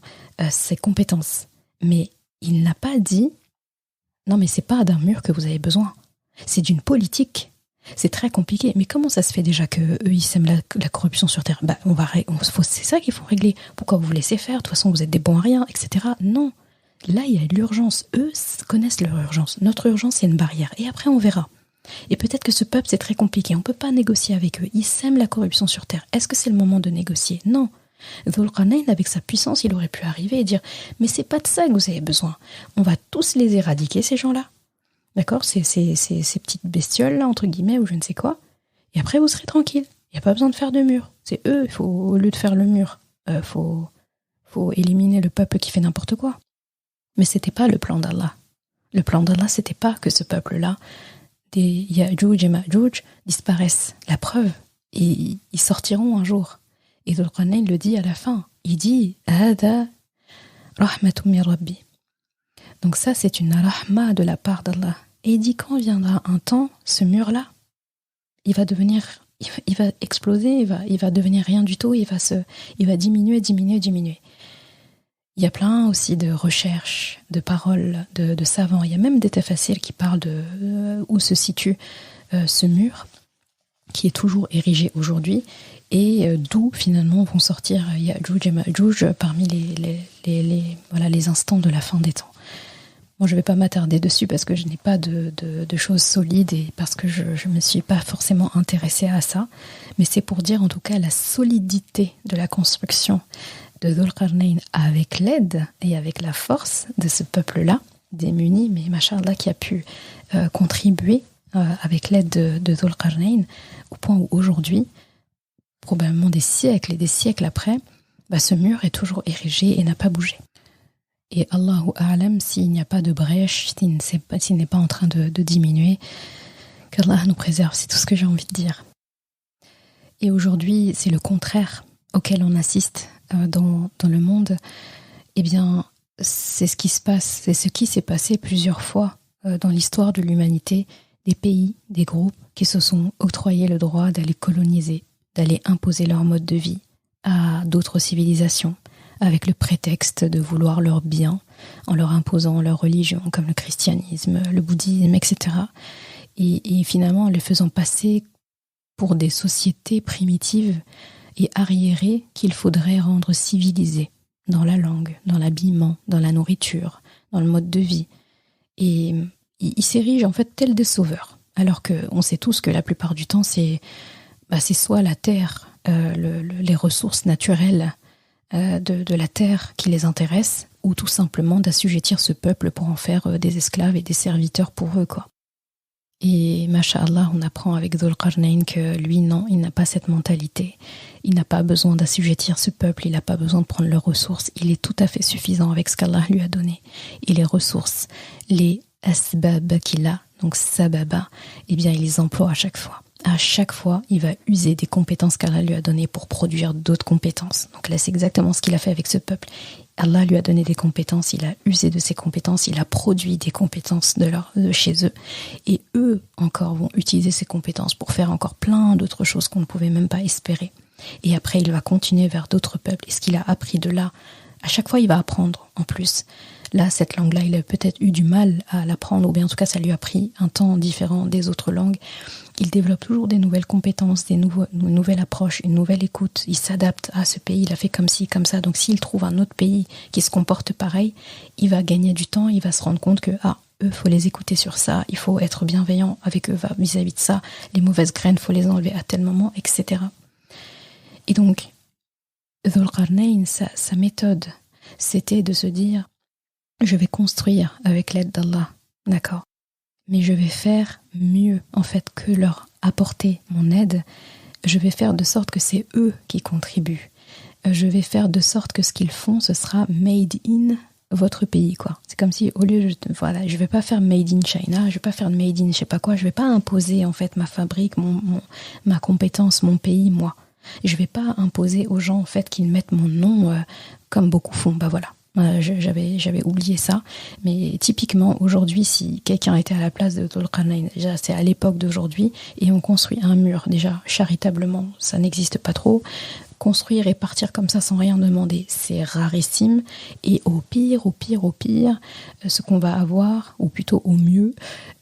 ses compétences. Mais il n'a pas dit « Non, mais c'est pas d'un mur que vous avez besoin. C'est d'une politique. » C'est très compliqué. Mais comment ça se fait déjà qu'eux, ils sèment la corruption sur Terre ? C'est ça qu'il faut régler. Pourquoi vous laissez faire ? De toute façon, vous êtes des bons à rien, etc. Non. Là, il y a de l'urgence. Eux connaissent leur urgence. Notre urgence, c'est une barrière. Et après, on verra. Et peut-être que ce peuple, c'est très compliqué. On ne peut pas négocier avec eux. Ils sèment la corruption sur Terre. Est-ce que c'est le moment de négocier ? Non. Dhul Qarnayn, avec sa puissance, il aurait pu arriver et dire « Mais c'est pas de ça que vous avez besoin. On va tous les éradiquer, ces gens-là. D'accord, ces petites bestioles, là, entre guillemets, ou je ne sais quoi. Et après, vous serez tranquille. Il n'y a pas besoin de faire de mur. C'est eux, au lieu de faire le mur, faut éliminer le peuple qui fait n'importe quoi. Mais c'était pas le plan d'Allah. Le plan d'Allah, c'était pas que ce peuple-là, des Ya'juj et Ma'juj, disparaissent. La preuve, ils sortiront un jour. Et Dhul Qarnayn le dit à la fin. Il dit « Hada rahmatum min Rabbi ». Donc ça, c'est une rahma de la part d'Allah. Et il dit quand viendra un temps, ce mur-là, il va exploser, il va devenir rien du tout, il va diminuer. Il y a plein aussi de recherches, de paroles, de savants. Il y a même des tafassirs qui parlent de où se situe ce mur, qui est toujours érigé aujourd'hui, et d'où finalement vont sortir Ya'juj et Ma'juj parmi les instants de la fin des temps. Moi, je ne vais pas m'attarder dessus parce que je n'ai pas de choses solides et parce que je ne me suis pas forcément intéressée à ça. Mais c'est pour dire en tout cas la solidité de la construction de Dhul Qarnayn avec l'aide et avec la force de ce peuple-là, démuni, mais machallah qui a pu contribuer avec l'aide de Dhul Qarnayn au point où aujourd'hui, probablement des siècles et des siècles après, ce mur est toujours érigé et n'a pas bougé. Et Allahu A'lam, s'il n'y a pas de brèche, s'il n'est pas en train de diminuer, qu'Allah nous préserve, c'est tout ce que j'ai envie de dire. Et aujourd'hui, c'est le contraire auquel on assiste dans le monde. Eh bien, c'est ce qui se passe, c'est ce qui s'est passé plusieurs fois dans l'histoire de l'humanité, des pays, des groupes qui se sont octroyés le droit d'aller coloniser, d'aller imposer leur mode de vie à d'autres civilisations, avec le prétexte de vouloir leur bien, en leur imposant leur religion, comme le christianisme, le bouddhisme, etc. Et finalement, en les faisant passer pour des sociétés primitives et arriérées qu'il faudrait rendre civilisées, dans la langue, dans l'habillement, dans la nourriture, dans le mode de vie. Et ils s'érigent en fait tels des sauveurs, alors qu'on sait tous que la plupart du temps, c'est soit la terre, les ressources naturelles de la terre qui les intéressent, ou tout simplement d'assujettir ce peuple pour en faire des esclaves et des serviteurs pour eux, quoi. Et masha'Allah, on apprend avec Dhul Qarnayn que lui, non, il n'a pas cette mentalité. Il n'a pas besoin d'assujettir ce peuple, il n'a pas besoin de prendre leurs ressources. Il est tout à fait suffisant avec ce qu'Allah lui a donné. Et les ressources, les asbab qu'il a, donc sababa, eh bien, il les emploie à chaque fois. À chaque fois, il va user des compétences qu'Allah lui a données pour produire d'autres compétences. Donc là, c'est exactement ce qu'il a fait avec ce peuple. Allah lui a donné des compétences, il a usé de ses compétences, il a produit des compétences de chez eux. Et eux, encore, vont utiliser ces compétences pour faire encore plein d'autres choses qu'on ne pouvait même pas espérer. Et après, il va continuer vers d'autres peuples. Et ce qu'il a appris de là, à chaque fois, il va apprendre en plus. Là, cette langue-là, il a peut-être eu du mal à l'apprendre, ou bien en tout cas, ça lui a pris un temps différent des autres langues. Il développe toujours des nouvelles compétences, une nouvelle approche, une nouvelle écoute. Il s'adapte à ce pays, il a fait comme ci, comme ça. Donc s'il trouve un autre pays qui se comporte pareil, il va gagner du temps, il va se rendre compte que, eux, faut les écouter sur ça, il faut être bienveillant avec eux vis-à-vis de ça, les mauvaises graines, faut les enlever à tel moment, etc. Et donc, Dhul Qarnayn, sa méthode, c'était de se dire, je vais construire avec l'aide d'Allah, d'accord, mais je vais faire mieux en fait que leur apporter mon aide. Je vais faire de sorte que c'est eux qui contribuent. Je vais faire de sorte que ce qu'ils font, ce sera made in votre pays, quoi. C'est comme si au lieu, je vais pas faire made in China, je vais pas faire made in je sais pas quoi, je vais pas imposer en fait ma fabrique, ma compétence, mon pays, moi. Je vais pas imposer aux gens en fait qu'ils mettent mon nom comme beaucoup font. Bah voilà. J'avais oublié ça, mais typiquement aujourd'hui, si quelqu'un était à la place de Dhul Qarnayn, déjà c'est à l'époque d'aujourd'hui, et on construit un mur, déjà charitablement, ça n'existe pas trop. Construire et partir comme ça sans rien demander, c'est rarissime. Et au pire, ce qu'on va avoir, ou plutôt au mieux,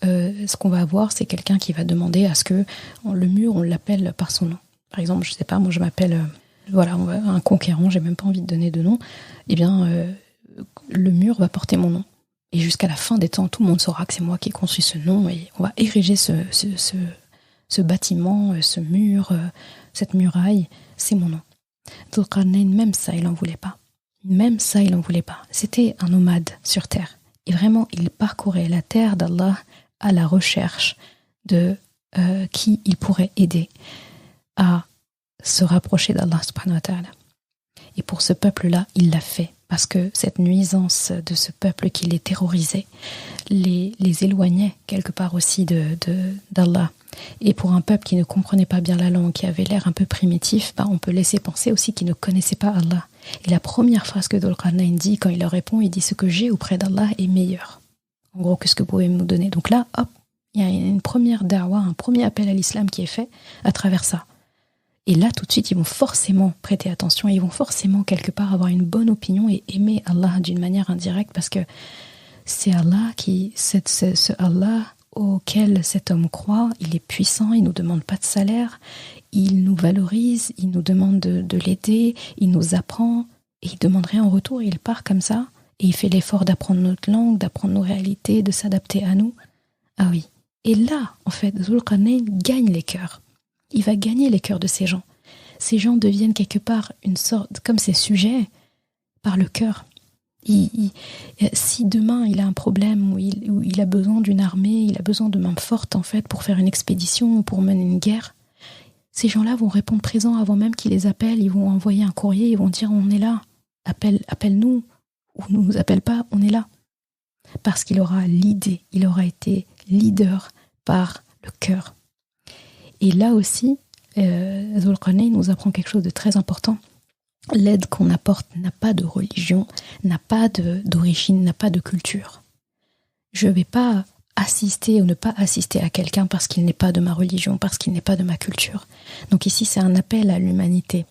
ce qu'on va avoir, c'est quelqu'un qui va demander à ce que le mur, on l'appelle par son nom. Par exemple, je sais pas, moi je m'appelle, un conquérant, j'ai même pas envie de donner de nom. Eh bien, le mur va porter mon nom. Et jusqu'à la fin des temps, tout le monde saura que c'est moi qui ai construit ce nom, et on va ériger ce bâtiment, ce mur, cette muraille, c'est mon nom. Dhul Qarnayn, même ça, il n'en voulait pas. Même ça, il n'en voulait pas. C'était un nomade sur terre. Et vraiment, il parcourait la terre d'Allah à la recherche de qui il pourrait aider à se rapprocher d'Allah subhanahu wa ta'ala. Et pour ce peuple-là, il l'a fait. Parce que cette nuisance de ce peuple qui les terrorisait les éloignait quelque part aussi d'Allah. Et pour un peuple qui ne comprenait pas bien la langue, qui avait l'air un peu primitif, on peut laisser penser aussi qu'il ne connaissait pas Allah. Et la première phrase que Dhul Qarnayn dit, quand il leur répond, il dit « Ce que j'ai auprès d'Allah est meilleur. » En gros, que ce que vous pouvez nous donner. Donc là, hop, il y a une première da'wa, un premier appel à l'islam qui est fait à travers ça. Et là, tout de suite, ils vont forcément prêter attention, ils vont forcément quelque part avoir une bonne opinion et aimer Allah d'une manière indirecte, parce que c'est Allah ce Allah auquel cet homme croit, il est puissant, il ne nous demande pas de salaire, il nous valorise, il nous demande de l'aider, il nous apprend, et il ne demande rien en retour, il part comme ça, et il fait l'effort d'apprendre notre langue, d'apprendre nos réalités, de s'adapter à nous. Ah oui. Et là, en fait, Dhul Qarnayn gagne les cœurs. Il va gagner les cœurs de ces gens. Ces gens deviennent quelque part une sorte, comme ces sujets, par le cœur. Si demain il a un problème, où il a besoin d'une armée, il a besoin de main forte en fait pour faire une expédition ou pour mener une guerre, ces gens-là vont répondre présent avant même qu'ils les appellent. Ils vont envoyer un courrier, ils vont dire on est là, appelle-nous, ou ne nous appelle pas, on est là. Parce qu'il aura l'idée, il aura été leader par le cœur. Et là aussi, Dhul Qarnayn nous apprend quelque chose de très important. L'aide qu'on apporte n'a pas de religion, n'a pas d'origine, n'a pas de culture. Je ne vais pas assister ou ne pas assister à quelqu'un parce qu'il n'est pas de ma religion, parce qu'il n'est pas de ma culture. Donc ici, c'est un appel à l'humanité.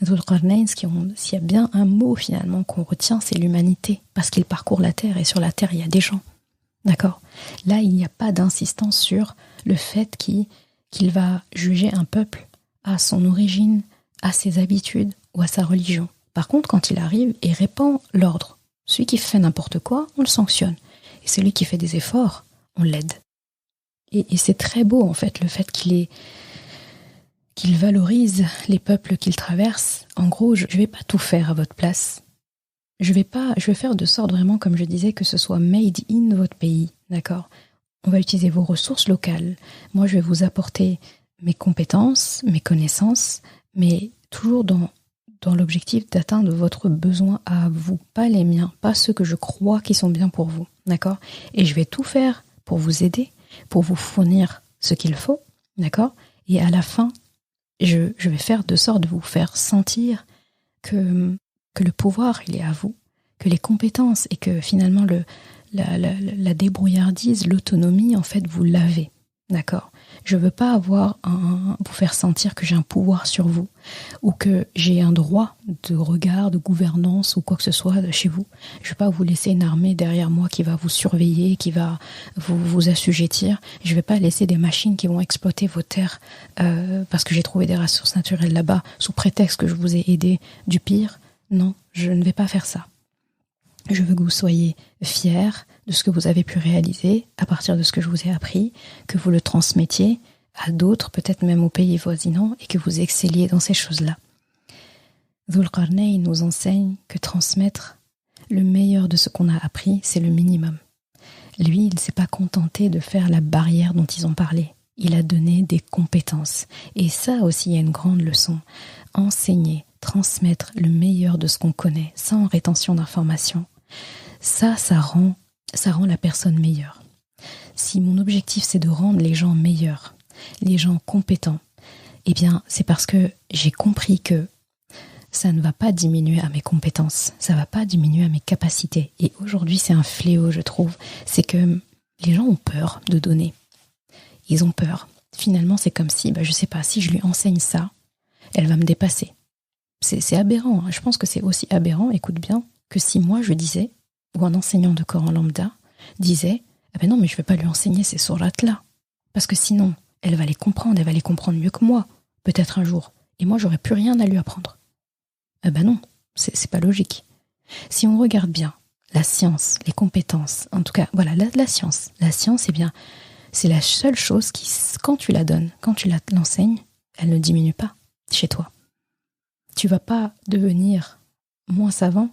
Dhul Qarnayn, s'il y a bien un mot finalement qu'on retient, c'est l'humanité, parce qu'il parcourt la terre et sur la terre, il y a des gens. D'accord ? Là, il n'y a pas d'insistance sur le fait qu'il va juger un peuple à son origine, à ses habitudes ou à sa religion. Par contre, quand il arrive et répand l'ordre, celui qui fait n'importe quoi, on le sanctionne. Et celui qui fait des efforts, on l'aide. Et c'est très beau, en fait, le fait qu'il valorise les peuples qu'il traverse. En gros, je ne vais pas tout faire à votre place. Je vais faire de sorte vraiment, comme je disais, que ce soit made in votre pays, d'accord ? On va utiliser vos ressources locales. Moi, je vais vous apporter mes compétences, mes connaissances, mais toujours dans l'objectif d'atteindre votre besoin à vous, pas les miens, pas ceux que je crois qui sont bien pour vous, d'accord ? Et je vais tout faire pour vous aider, pour vous fournir ce qu'il faut, d'accord ? Et à la fin, je vais faire de sorte de vous faire sentir que le pouvoir, il est à vous, que les compétences et que finalement la débrouillardise, l'autonomie, en fait, vous l'avez, d'accord ? Je ne veux pas vous faire sentir que j'ai un pouvoir sur vous ou que j'ai un droit de regard, de gouvernance ou quoi que ce soit chez vous. Je ne veux pas vous laisser une armée derrière moi qui va vous surveiller, qui va vous assujettir. Je ne vais pas laisser des machines qui vont exploiter vos terres parce que j'ai trouvé des ressources naturelles là-bas sous prétexte que je vous ai aidé du pire. Non, je ne vais pas faire ça. Je veux que vous soyez fiers de ce que vous avez pu réaliser à partir de ce que je vous ai appris, que vous le transmettiez à d'autres, peut-être même aux pays voisinants, et que vous excelliez dans ces choses-là. Dhul Qarnayn nous enseigne que transmettre le meilleur de ce qu'on a appris, c'est le minimum. Lui, il ne s'est pas contenté de faire la barrière dont ils ont parlé. Il a donné des compétences. Et ça aussi, il y a une grande leçon. Enseigner, transmettre le meilleur de ce qu'on connaît, sans rétention d'informations. Ça rend la personne meilleure. Si mon objectif c'est de rendre les gens meilleurs, les gens compétents, eh bien c'est parce que j'ai compris que ça ne va pas diminuer à mes compétences, ça ne va pas diminuer à mes capacités. Et aujourd'hui c'est un fléau, je trouve, c'est que les gens ont peur de donner. Ils ont peur. Finalement c'est comme si, je sais pas, si je lui enseigne ça, elle va me dépasser. C'est aberrant, hein. Je pense que c'est aussi aberrant, écoute bien, que si moi je disais, ou un enseignant de Coran lambda disait, ah ben non mais je ne vais pas lui enseigner ces sourates-là, parce que sinon elle va les comprendre mieux que moi, peut-être un jour, et moi j'aurais plus rien à lui apprendre. Ah ben non, c'est pas logique. Si on regarde bien la science, les compétences, en tout cas voilà, la science, eh bien c'est la seule chose qui, quand tu la donnes, quand tu l'enseignes, elle ne diminue pas chez toi. Tu vas pas devenir moins savant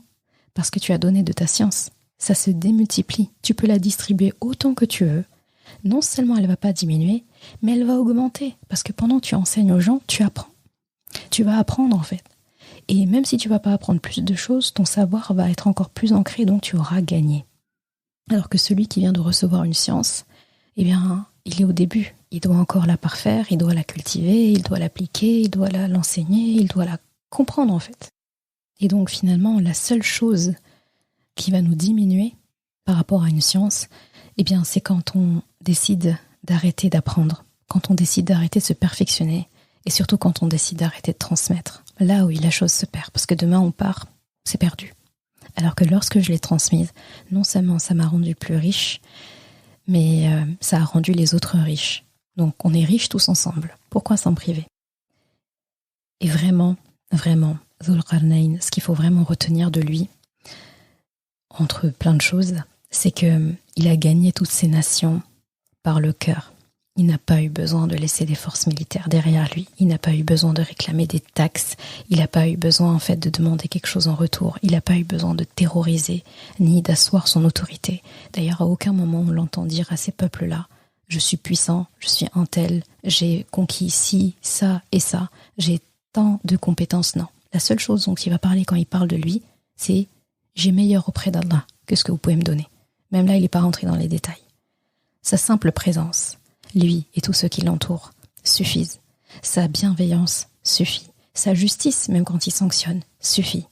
parce que tu as donné de ta science. Ça se démultiplie. Tu peux la distribuer autant que tu veux. Non seulement elle ne va pas diminuer, mais elle va augmenter. Parce que pendant que tu enseignes aux gens, tu apprends. Tu vas apprendre en fait. Et même si tu ne vas pas apprendre plus de choses, ton savoir va être encore plus ancré, donc tu auras gagné. Alors que celui qui vient de recevoir une science, eh bien, il est au début. Il doit encore la parfaire, il doit la cultiver, il doit l'appliquer, il doit l'enseigner, il doit la comprendre en fait. Et donc finalement, la seule chose qui va nous diminuer par rapport à une science, eh bien c'est quand on décide d'arrêter d'apprendre, quand on décide d'arrêter de se perfectionner, et surtout quand on décide d'arrêter de transmettre. Là, oui, la chose se perd, parce que demain on part, c'est perdu. Alors que lorsque je l'ai transmise, non seulement ça m'a rendu plus riche, mais ça a rendu les autres riches. Donc on est riches tous ensemble. Pourquoi s'en priver ? Et vraiment, Dhul Qarnayn, ce qu'il faut vraiment retenir de lui, entre plein de choses, c'est qu'il a gagné toutes ces nations par le cœur. Il n'a pas eu besoin de laisser des forces militaires derrière lui. Il n'a pas eu besoin de réclamer des taxes. Il n'a pas eu besoin en fait de demander quelque chose en retour. Il n'a pas eu besoin de terroriser ni d'asseoir son autorité. D'ailleurs, à aucun moment on l'entend dire à ces peuples-là « Je suis puissant, je suis un tel, j'ai conquis ci, ça et ça, j'ai tant de compétences. » Non. La seule chose dont il va parler quand il parle de lui, c'est « J'ai meilleur auprès d'Allah que ce que vous pouvez me donner. » Même là, il n'est pas rentré dans les détails. Sa simple présence, lui et tous ceux qui l'entourent, suffisent. Sa bienveillance suffit. sa justice, même quand il sanctionne, suffit.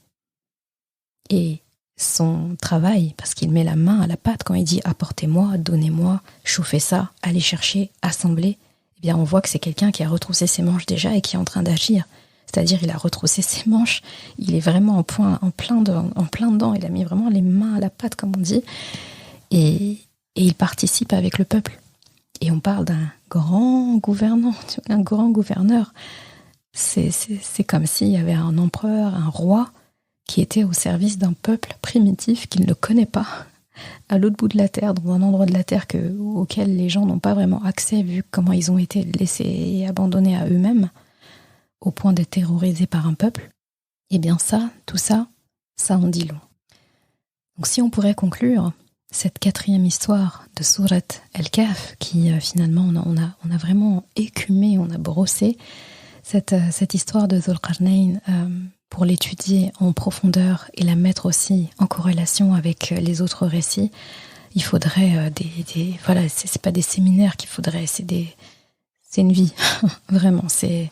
Et son travail, parce qu'il met la main à la pâte quand il dit « apportez-moi, donnez-moi, chauffez ça, allez chercher, assemblez », eh bien on voit que c'est quelqu'un qui a retroussé ses manches déjà et qui est en train d'agir. C'est-à-dire il a retroussé ses manches, il est vraiment en plein dedans, il a mis vraiment les mains à la pâte comme on dit, et il participe avec le peuple. Et on parle d'un grand gouverneur. C'est comme s'il y avait un empereur, un roi, qui était au service d'un peuple primitif qu'il ne connaît pas, à l'autre bout de la terre, dans un endroit de la terre auquel les gens n'ont pas vraiment accès, vu comment ils ont été laissés et abandonnés à eux-mêmes, au point d'être terrorisés par un peuple. Eh bien tout ça en dit long. Donc si on pourrait conclure cette 4e histoire de Surat Al-Kahf, qui finalement on a vraiment écumé, on a brossé cette histoire de Dhul Qarnayn, pour l'étudier en profondeur et la mettre aussi en corrélation avec les autres récits, il faudrait voilà, c'est pas des séminaires qu'il faudrait, c'est une vie. Vraiment, c'est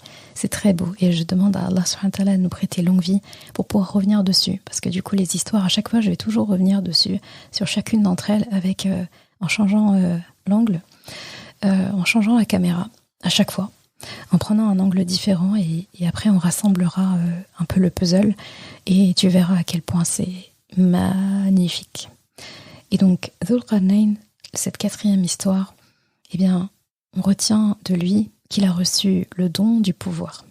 très beau. Et je demande à Allah subhanahu wa ta'ala de nous prêter longue vie pour pouvoir revenir dessus. Parce que du coup, les histoires, à chaque fois, je vais toujours revenir dessus, sur chacune d'entre elles, avec en changeant l'angle, en changeant la caméra, à chaque fois, en prenant un angle différent, et après on rassemblera un peu le puzzle et tu verras à quel point c'est magnifique. Et donc Dhul Qarnayn, cette 4e histoire, eh bien on retient de lui qu'il a reçu le don du pouvoir,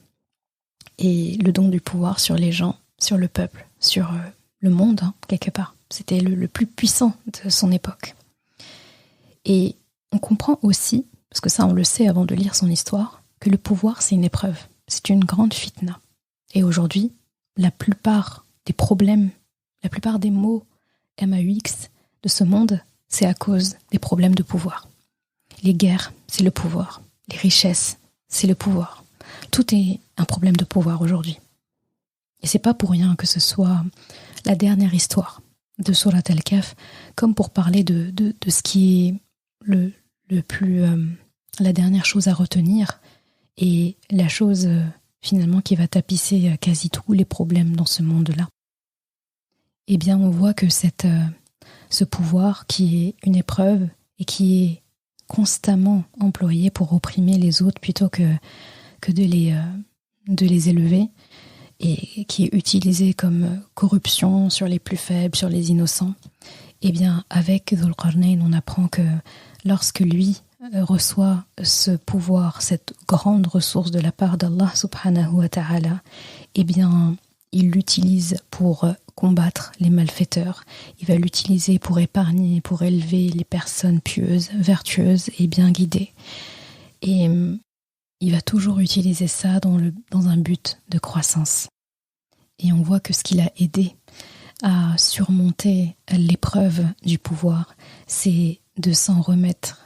et le don du pouvoir sur les gens, sur le peuple, sur le monde, quelque part. C'était le plus puissant de son époque. Et on comprend aussi, parce que ça on le sait avant de lire son histoire, que le pouvoir, c'est une épreuve, c'est une grande fitna. Et aujourd'hui, la plupart des problèmes, la plupart des maux MAUX de ce monde, c'est à cause des problèmes de pouvoir. Les guerres, c'est le pouvoir. Les richesses, c'est le pouvoir. Tout est un problème de pouvoir aujourd'hui. Et c'est pas pour rien que ce soit la dernière histoire de Surat Al-Kahf, comme pour parler de ce qui est le plus... la dernière chose à retenir, et la chose finalement qui va tapisser quasi tous les problèmes dans ce monde-là. Eh bien, on voit que ce pouvoir qui est une épreuve et qui est constamment employé pour opprimer les autres plutôt que de les élever, et qui est utilisé comme corruption sur les plus faibles, sur les innocents, eh bien, avec Dhul Qarnayn, on apprend que lorsque lui reçoit ce pouvoir, cette grande ressource de la part d'Allah subhanahu wa ta'ala, eh bien, il l'utilise pour combattre les malfaiteurs. Il va l'utiliser pour épargner, pour élever les personnes pieuses, vertueuses et bien guidées. Et il va toujours utiliser ça dans un but de croissance. Et on voit que ce qui l'a aidé à surmonter l'épreuve du pouvoir, c'est de s'en remettre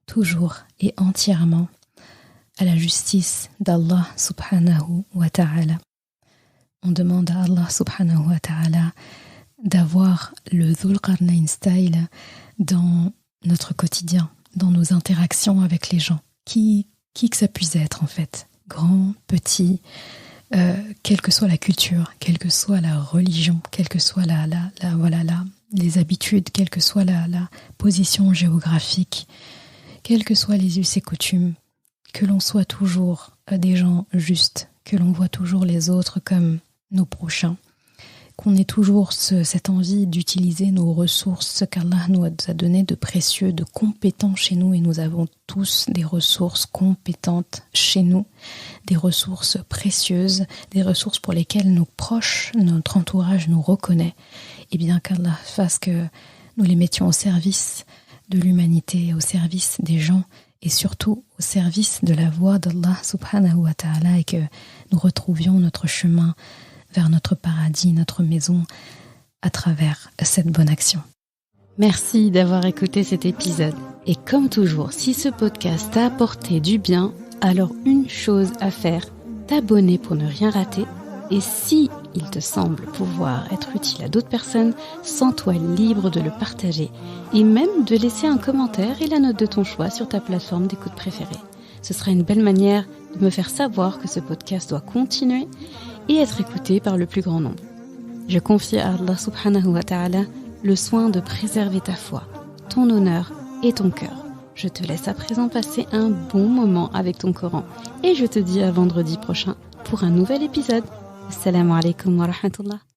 toujours et entièrement à la justice d'Allah subhanahu wa ta'ala. On demande à Allah subhanahu wa ta'ala d'avoir le Dhul Qarnayn style dans notre quotidien, dans nos interactions avec les gens, qui que ça puisse être en fait, grand, petit, quelle que soit la culture, quelle que soit la religion, quelle que soit les habitudes, quelle que soit la position géographique, quels que soient les us et coutumes, que l'on soit toujours des gens justes, que l'on voit toujours les autres comme nos prochains, qu'on ait toujours cette envie d'utiliser nos ressources, ce qu'Allah nous a donné de précieux, de compétents chez nous, et nous avons tous des ressources compétentes chez nous, des ressources précieuses, des ressources pour lesquelles nos proches, notre entourage nous reconnaît, et bien qu'Allah fasse que nous les mettions au service de l'humanité, au service des gens, et surtout au service de la voie d'Allah subhanahu wa ta'ala, et que nous retrouvions notre chemin vers notre paradis, notre maison, à travers cette bonne action. Merci d'avoir écouté cet épisode. Et comme toujours, si ce podcast t'a apporté du bien, alors une chose à faire, t'abonner pour ne rien rater. Et si il te semble pouvoir être utile à d'autres personnes, sens-toi libre de le partager et même de laisser un commentaire et la note de ton choix sur ta plateforme d'écoute préférée. Ce sera une belle manière de me faire savoir que ce podcast doit continuer et être écouté par le plus grand nombre. Je confie à Allah subhanahu wa ta'ala le soin de préserver ta foi, ton honneur et ton cœur. Je te laisse à présent passer un bon moment avec ton Coran et je te dis à vendredi prochain pour un nouvel épisode. Assalamu alaikum wa rahmatullah.